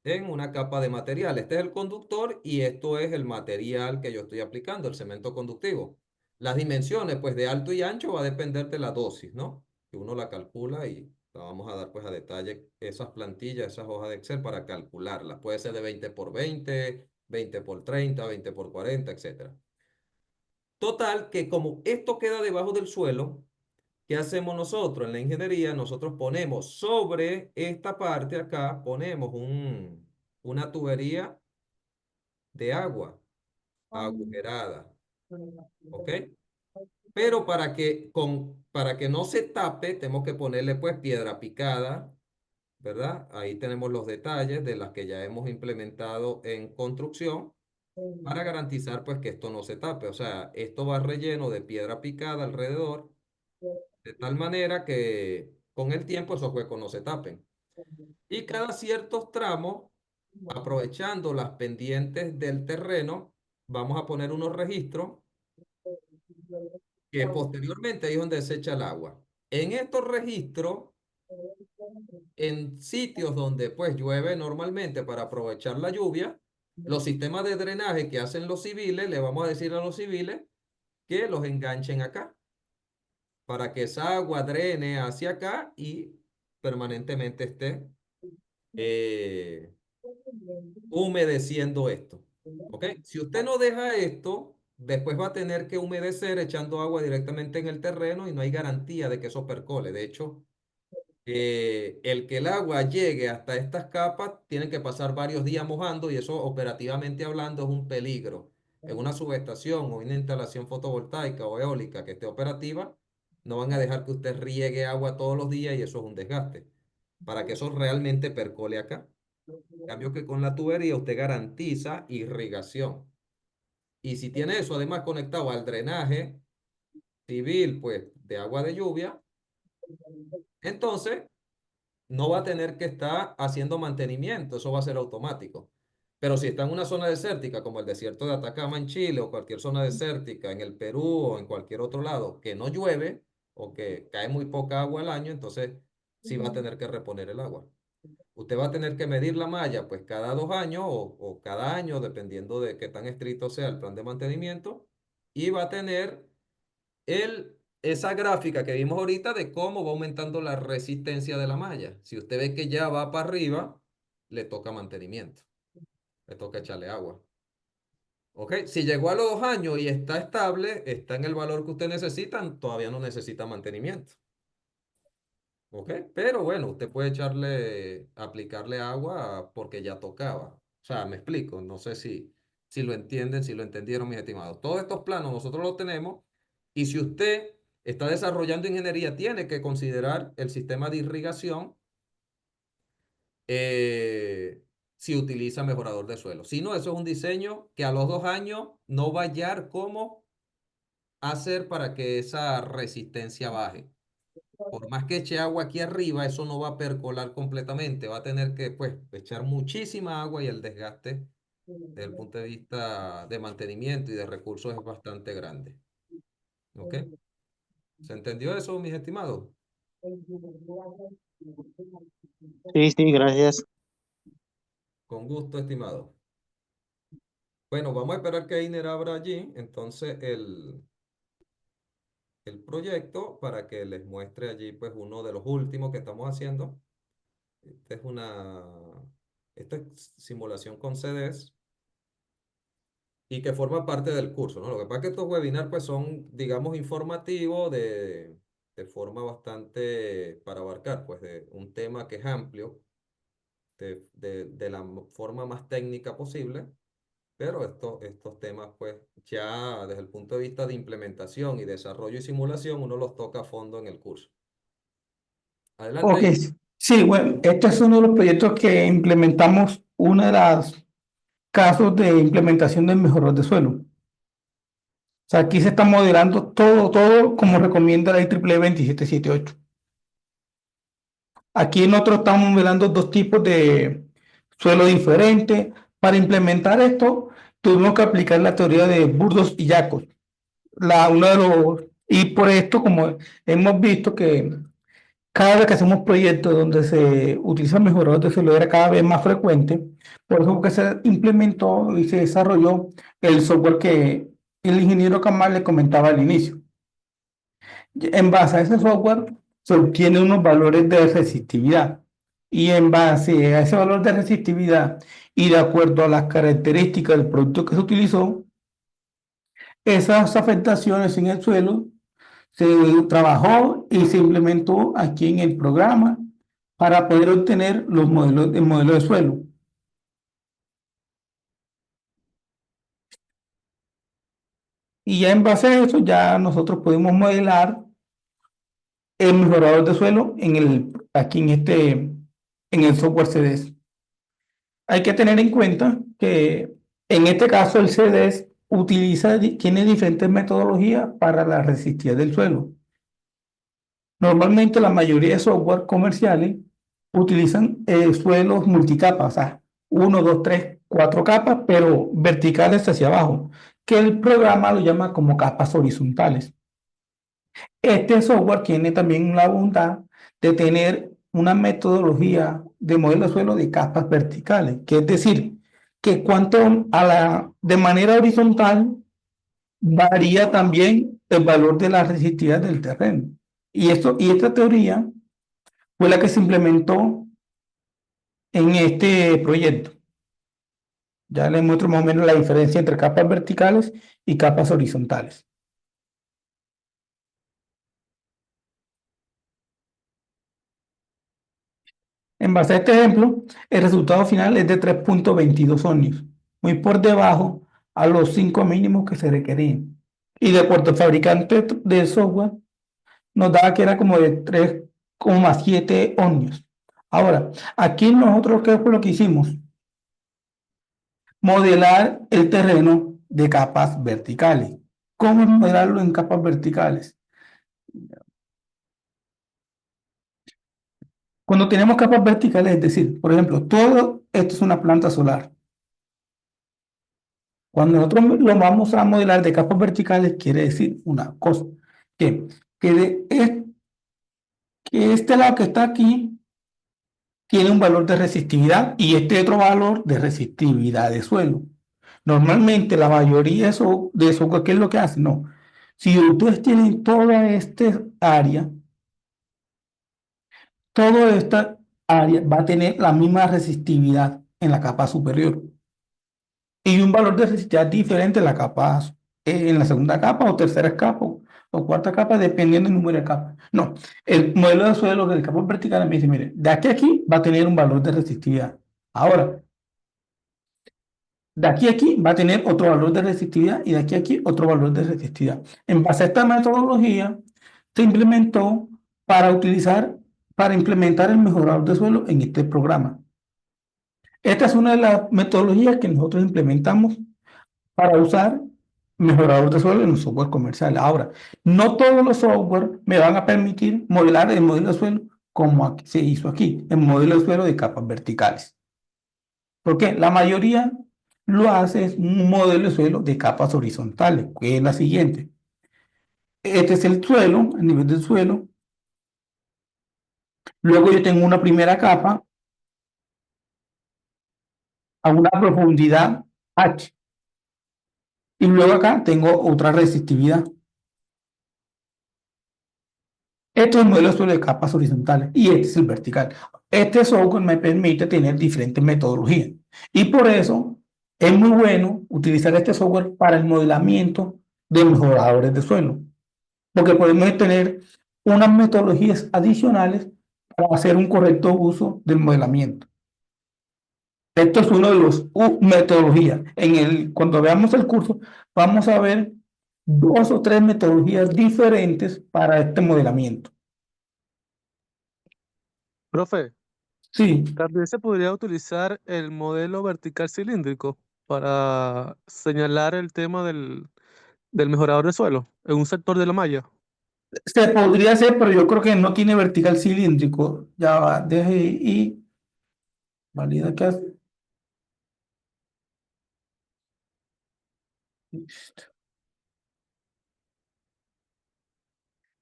en una capa de material. Este es el conductor y esto es el material que yo estoy aplicando, el cemento conductivo. Las dimensiones, pues de alto y ancho va a depender de la dosis, ¿no? Que uno la calcula y la vamos a dar pues a detalle esas plantillas, esas hojas de Excel para calcularlas. Puede ser de 20 por 20, 20 por 30, 20 por 40, etcétera. Total, que como esto queda debajo del suelo, ¿qué hacemos nosotros? En la ingeniería, nosotros ponemos sobre esta parte acá, ponemos una tubería de agua agujerada, ¿ok? Pero para que no se tape, tenemos que ponerle pues piedra picada, ¿verdad? Ahí tenemos los detalles de las que ya hemos implementado en construcción. para garantizar pues que esto no se tape. O sea, esto va relleno de piedra picada alrededor, de tal manera que con el tiempo esos huecos no se tapen. Y cada ciertos tramos, aprovechando las pendientes del terreno, vamos a poner unos registros que posteriormente ahí es donde se echa el agua. En estos registros, en sitios donde pues llueve normalmente para aprovechar la lluvia, los sistemas de drenaje que hacen los civiles, le vamos a decir a los civiles que los enganchen acá, para que esa agua drene hacia acá y permanentemente esté eh, humedeciendo esto. ¿Ok? Si usted no deja esto, después va a tener que humedecer echando agua directamente en el terreno y no hay garantía de que eso percole. De hecho, el que el agua llegue hasta estas capas, tienen que pasar varios días mojando y eso operativamente hablando es un peligro. En una subestación o una instalación fotovoltaica o eólica que esté operativa, no van a dejar que usted riegue agua todos los días y eso es un desgaste. Para que eso realmente percole acá. En cambio que con la tubería usted garantiza irrigación. Y si tiene eso además conectado al drenaje civil, pues de agua de lluvia, entonces no va a tener que estar haciendo mantenimiento, eso va a ser automático. Pero si está en una zona desértica como el desierto de Atacama en Chile o cualquier zona desértica en el Perú o en cualquier otro lado que no llueve o que cae muy poca agua al año, entonces sí va a tener que reponer el agua. Usted va a tener que medir la malla pues cada 2 años o cada año, dependiendo de qué tan estricto sea el plan de mantenimiento, y va a tener esa gráfica que vimos ahorita de cómo va aumentando la resistencia de la malla. Si usted ve que ya va para arriba, le toca mantenimiento, le toca echarle agua. ¿Ok? Si llegó a los 2 años y está estable, está en el valor que usted necesita, todavía no necesita mantenimiento. ¿Ok? Pero bueno, usted puede aplicarle agua porque ya tocaba. O sea, me explico, no sé si lo entienden, si lo entendieron, mis estimados. Todos estos planos nosotros los tenemos y si usted está desarrollando ingeniería, tiene que considerar el sistema de irrigación si utiliza mejorador de suelo. Si no, eso es un diseño que a los 2 años no va a hallar cómo hacer para que esa resistencia baje. Por más que eche agua aquí arriba, eso no va a percolar completamente. Va a tener que, pues, echar muchísima agua y el desgaste desde el punto de vista de mantenimiento y de recursos es bastante grande. ¿Ok? ¿Se entendió eso, mis estimados? Sí, sí, gracias. Con gusto, estimado. Bueno, vamos a esperar que Einer abra allí, entonces, el proyecto para que les muestre allí, pues, uno de los últimos que estamos haciendo. Esta es simulación con CDs y que forma parte del curso, ¿no? Lo que pasa es que estos webinars pues son, digamos, informativos de forma bastante para abarcar, pues, de un tema que es amplio, de la forma más técnica posible, pero estos temas, pues, ya desde el punto de vista de implementación y desarrollo y simulación, uno los toca a fondo en el curso. Adelante, Ok, ahí. sí, bueno, este es uno de los proyectos que implementamos, uno de los casos de implementación del mejorador de suelo. O sea, aquí se está modelando todo como recomienda la IEEE 2778. Aquí nosotros estamos modelando dos tipos de suelo diferentes. Para implementar esto, tuvimos que aplicar la teoría de Burdos y Jacobs. Y por esto, como hemos visto que cada vez que hacemos proyectos donde se utilizan mejoradores de suelo era cada vez más frecuente, por eso que se implementó y se desarrolló el software que el ingeniero Kamal le comentaba al inicio. En base a ese software se obtienen unos valores de resistividad y en base a ese valor de resistividad y de acuerdo a las características del producto que se utilizó, esas afectaciones en el suelo se trabajó y se implementó aquí en el programa para poder obtener el modelo de suelo. Y ya en base a eso, ya nosotros podemos modelar el mejorador de suelo aquí en el software CDS. Hay que tener en cuenta que En este caso, el CDES tiene diferentes metodologías para la resistividad del suelo. Normalmente la mayoría de software comerciales utilizan suelos multicapas, o sea, uno, dos, tres, cuatro capas, pero verticales hacia abajo, que el programa lo llama como capas horizontales. Este software tiene también la bondad de tener una metodología de modelo de suelo de capas verticales, que es decir, que de manera horizontal varía también el valor de la resistividad del terreno. Y esta teoría fue la que se implementó en este proyecto. Ya les muestro más o menos la diferencia entre capas verticales y capas horizontales. En base a este ejemplo, el resultado final es de 3,22 ohmios, muy por debajo a los 5 mínimos que se requerían. Y de acuerdo al fabricante de software, nos daba que era como de 3,7 ohmios. Ahora, aquí nosotros, ¿qué fue lo que hicimos? Modelar el terreno de capas verticales. ¿Cómo modelarlo en capas verticales? Cuando tenemos capas verticales, es decir, por ejemplo, todo esto es una planta solar. Cuando nosotros lo vamos a modelar de capas verticales, quiere decir una cosa, que, que, de, es- que este lado que está aquí tiene un valor de resistividad y este otro valor de resistividad de suelo. Normalmente la mayoría de eso, ¿qué es lo que hacen? No. Si ustedes tienen toda esta toda esta área va a tener la misma resistividad en la capa superior y un valor de resistividad diferente en la capa, en la segunda capa o tercera capa o cuarta capa, dependiendo del número de capas. No, el modelo de suelo de capas verticales me dice, mire, de aquí a aquí va a tener un valor de resistividad. Ahora, de aquí a aquí va a tener otro valor de resistividad y de aquí a aquí otro valor de resistividad. En base a esta metodología, se implementó para utilizar, para implementar el mejorador de suelo en este programa. Esta es una de las metodologías que nosotros implementamos para usar mejorador de suelo en los software comerciales. Ahora, no todos los software me van a permitir modelar el modelo de suelo como se hizo aquí, el modelo de suelo de capas verticales. Porque la mayoría lo hace es un modelo de suelo de capas horizontales, que es la siguiente. Este es el suelo, el nivel del suelo. Luego yo tengo una primera capa a una profundidad H. Y luego acá tengo otra resistividad. Este es el modelo de suelo de capas horizontales y este es el vertical. Este software me permite tener diferentes metodologías y por eso es muy bueno utilizar este software para el modelamiento de mejoradores de suelo, porque podemos tener unas metodologías adicionales para hacer un correcto uso del modelamiento. Esto es uno de los metodologías. Cuando veamos el curso, vamos a ver dos o tres metodologías diferentes para este modelamiento. Profe, Sí, también se podría utilizar el modelo vertical cilíndrico para señalar el tema del mejorador de suelo en un sector de la malla. se podría hacer, pero yo creo que no tiene vertical cilíndrico. Ya va, deje y valida que hace.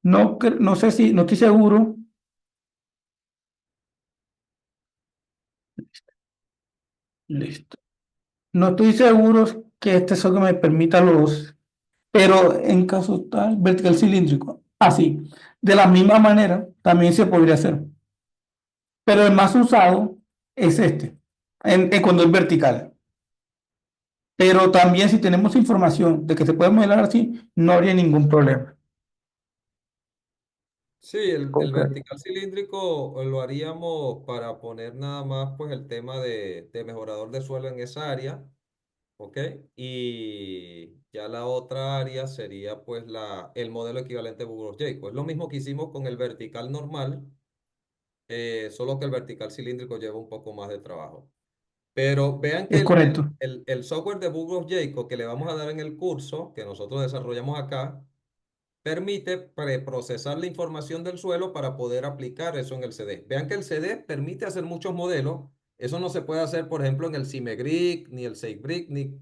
No, no sé si, no estoy seguro. Listo. No estoy seguro que este software me permita pero en caso tal, vertical cilíndrico. Así, de la misma manera, también se podría hacer. Pero el más usado es este, cuando es vertical. Pero también si tenemos información de que se puede modelar así, no habría ningún problema. Sí, el Ok. vertical cilíndrico lo haríamos para poner nada más pues el tema de mejorador de suelo en esa área, ¿ok? Y ya la otra área sería pues el modelo equivalente de Burgos-Jacob. Es lo mismo que hicimos con el vertical normal, solo que el vertical cilíndrico lleva un poco más de trabajo. Pero vean que Es correcto. el software de Book of Jacob que le vamos a dar en el curso que nosotros desarrollamos acá, permite preprocesar la información del suelo para poder aplicar eso en el CD. Vean que el CD permite hacer muchos modelos. Eso no se puede hacer, por ejemplo, en el CIMEGRIC, ni el SageBrick, ni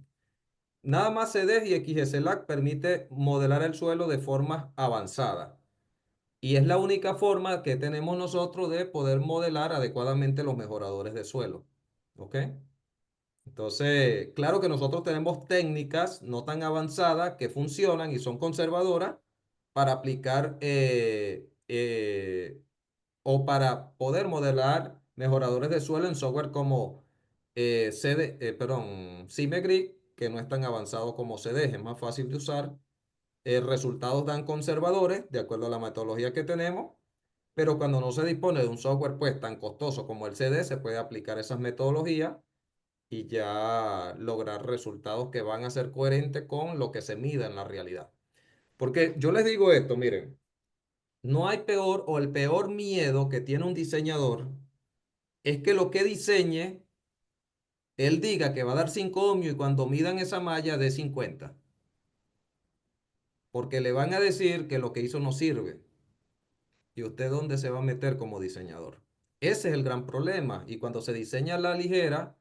nada más CD y XGSLAC permite modelar el suelo de forma avanzada. Y es la única forma que tenemos nosotros de poder modelar adecuadamente los mejoradores de suelo. ¿Ok? Entonces, claro que nosotros tenemos técnicas no tan avanzadas que funcionan y son conservadoras para aplicar o para poder modelar mejoradores de suelo en software como CIMEGRIC, que no es tan avanzado como CD, es más fácil de usar. Resultados dan conservadores de acuerdo a la metodología que tenemos, pero cuando no se dispone de un software pues tan costoso como el CD, se puede aplicar esas metodologías y ya lograr resultados que van a ser coherentes con lo que se mida en la realidad. Porque yo les digo esto, miren, no hay peor o el peor miedo que tiene un diseñador es que lo que diseñe, él diga que va a dar 5 ohmios y cuando midan esa malla dé 50. Porque le van a decir que lo que hizo no sirve. ¿Y usted dónde se va a meter como diseñador? Ese es el gran problema. Y cuando se diseña a la ligera,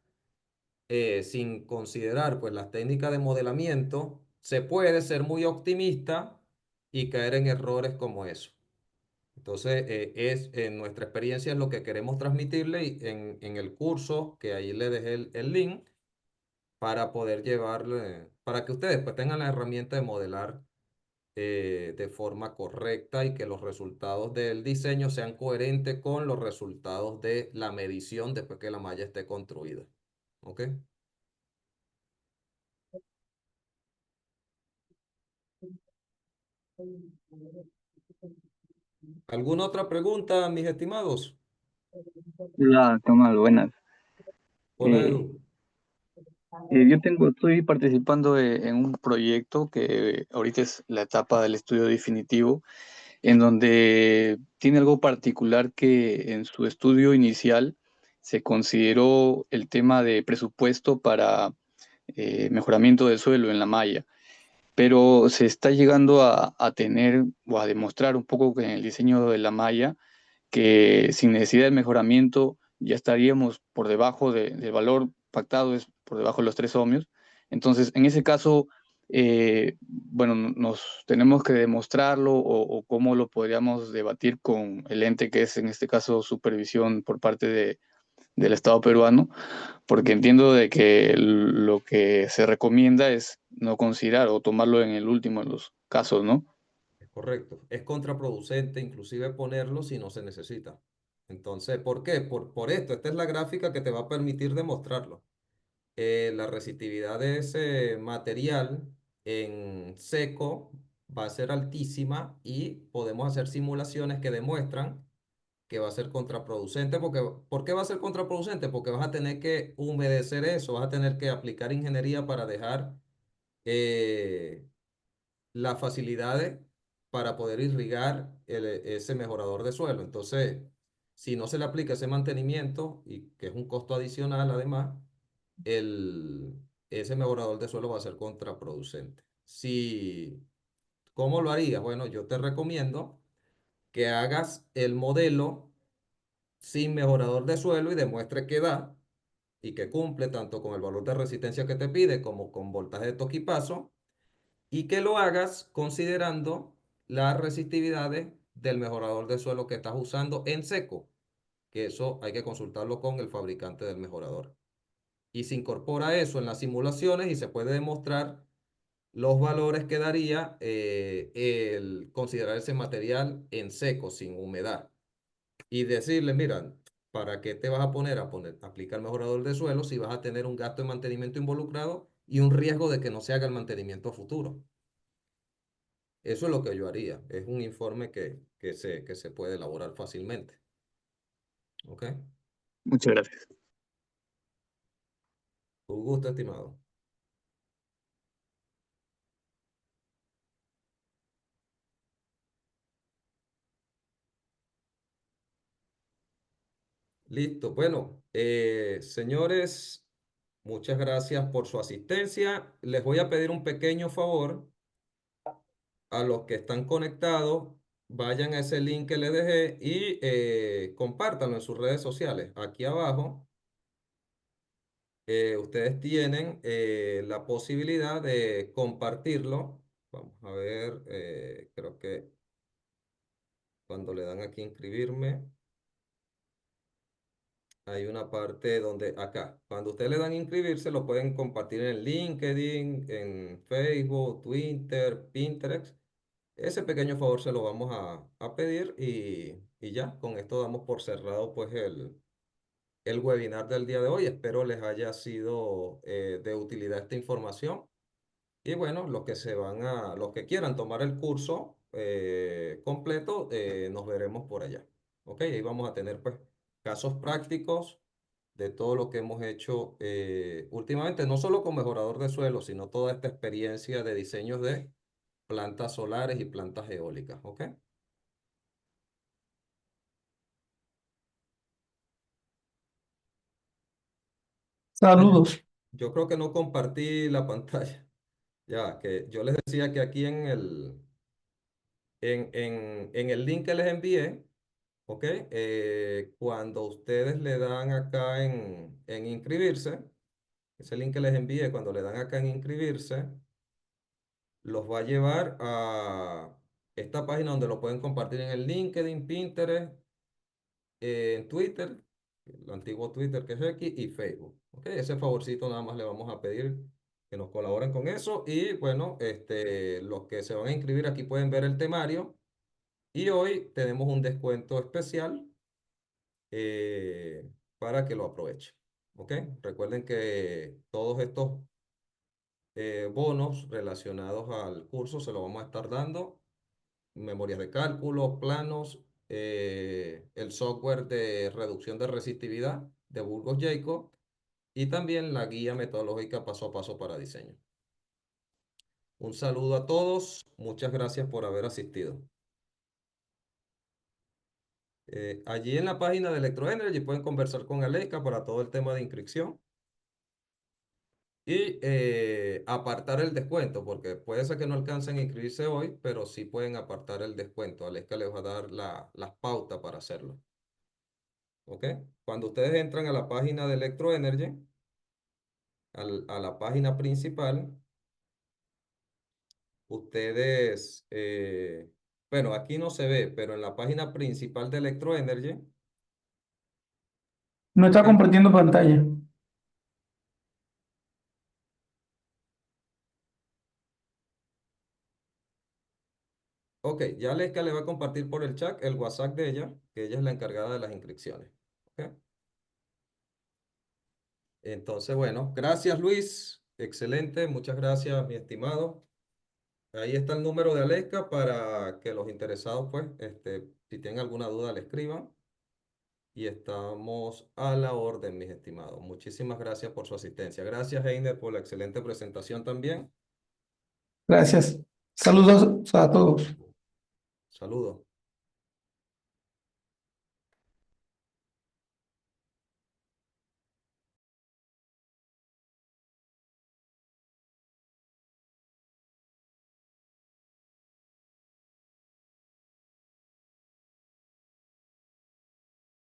sin considerar pues las técnicas de modelamiento, se puede ser muy optimista y caer en errores como eso. Entonces, en nuestra experiencia es lo que queremos transmitirle y en el curso, que ahí le dejé el link, para poder llevarle, para que ustedes pues tengan la herramienta de modelar de forma correcta y que los resultados del diseño sean coherentes con los resultados de la medición después que la malla esté construida. ¿Ok? ¿Alguna otra pregunta, mis estimados? Hola, Tomás, buenas. Hola, Eh, Edu. estoy participando en un proyecto que ahorita es la etapa del estudio definitivo, en donde tiene algo particular que en su estudio inicial se consideró el tema de presupuesto para mejoramiento del suelo en la malla, pero se está llegando a tener o a demostrar un poco que en el diseño de la malla que sin necesidad de mejoramiento ya estaríamos por debajo del valor pactado, es por debajo de los 3 ohmios. Entonces, en ese caso, bueno, nos tenemos que demostrarlo o cómo lo podríamos debatir con el ente que es en este caso supervisión por parte del Estado peruano, porque entiendo de que lo que se recomienda es no considerar o tomarlo en el último de los casos, ¿no? Es correcto. Es contraproducente inclusive ponerlo si no se necesita. Entonces, ¿por qué? Por esto. Esta es la gráfica que te va a permitir demostrarlo. La resistividad de ese material en seco va a ser altísima y podemos hacer simulaciones que demuestran que va a ser contraproducente. ¿Por qué va a ser contraproducente? Porque vas a tener que humedecer eso, vas a tener que aplicar ingeniería para dejar eh, las facilidades para poder irrigar ese mejorador de suelo. Entonces, si no se le aplica ese mantenimiento, y que es un costo adicional además, el, ese mejorador de suelo va a ser contraproducente. ¿Cómo lo harías? Bueno, yo te recomiendo que hagas el modelo sin mejorador de suelo y demuestre que da y que cumple tanto con el valor de resistencia que te pide como con voltaje de toque y paso y que lo hagas considerando las resistividades del mejorador de suelo que estás usando en seco, que eso hay que consultarlo con el fabricante del mejorador. Y se incorpora eso en las simulaciones y se puede demostrar los valores que daría el considerar ese material en seco, sin humedad. Y decirle, mira, ¿para qué te vas a aplicar mejorador de suelo si vas a tener un gasto de mantenimiento involucrado y un riesgo de que no se haga el mantenimiento futuro? Eso es lo que yo haría. Es un informe que se puede elaborar fácilmente. ¿Ok? Muchas gracias. Un gusto, estimado. Listo. Bueno, señores. Muchas gracias por su asistencia. Les voy a pedir un pequeño favor a los que están conectados. Vayan a ese link que les dejé y compártanlo en sus redes sociales. Aquí abajo ustedes tienen la posibilidad de compartirlo. Vamos a ver, creo que cuando le dan aquí inscribirme, hay una parte donde acá, cuando ustedes le dan inscribirse, lo pueden compartir en LinkedIn, en Facebook, Twitter, Pinterest. Ese pequeño favor se lo vamos a pedir y ya, con esto damos por cerrado pues el webinar del día de hoy. Espero les haya sido de utilidad esta información. Y bueno, los que quieran tomar el curso completo, nos veremos por allá. Ok, ahí vamos a tener pues casos prácticos de todo lo que hemos hecho últimamente, no solo con mejorador de suelo, sino toda esta experiencia de diseños de plantas solares y plantas eólicas. Ok. Saludos. Yo creo que no compartí la pantalla. Ya, que yo les decía que aquí en el link que les envié, ¿ok? Cuando ustedes le dan acá en inscribirse, ese link que les envié, cuando le dan acá en inscribirse, los va a llevar a esta página donde lo pueden compartir en el LinkedIn, Pinterest, en Twitter, el antiguo Twitter que es X, y Facebook. ¿Ok? Ese favorcito nada más le vamos a pedir que nos colaboren con eso. Y bueno, los que se van a inscribir aquí pueden ver el temario. Y hoy tenemos un descuento especial para que lo aprovechen. ¿Ok? Recuerden que todos estos bonos relacionados al curso se lo vamos a estar dando. Memorias de cálculo, planos, el software de reducción de resistividad de Burgos Jacob y también la guía metodológica paso a paso para diseño. Un saludo a todos. Muchas gracias por haber asistido. Allí en la página de Electroenergy pueden conversar con Aleika para todo el tema de inscripción y apartar el descuento, porque puede ser que no alcancen a inscribirse hoy, pero sí pueden apartar el descuento. Aleika les va a dar las pautas para hacerlo. ¿Ok? Cuando ustedes entran a la página de Electroenergy, a la página principal, ustedes, bueno, aquí no se ve, pero en la página principal de Electroenergy, No está ¿ok? compartiendo pantalla. Ok, ya Aleska le va a compartir por el chat el WhatsApp de ella, que ella es la encargada de las inscripciones. ¿Ok? Entonces, bueno, gracias Luis, excelente, muchas gracias mi estimado. Ahí está el número de Aleska para que los interesados, pues, si tienen alguna duda, le escriban. Y estamos a la orden, mis estimados. Muchísimas gracias por su asistencia. Gracias, Einer, por la excelente presentación también. Gracias. Saludos a todos. Saludos.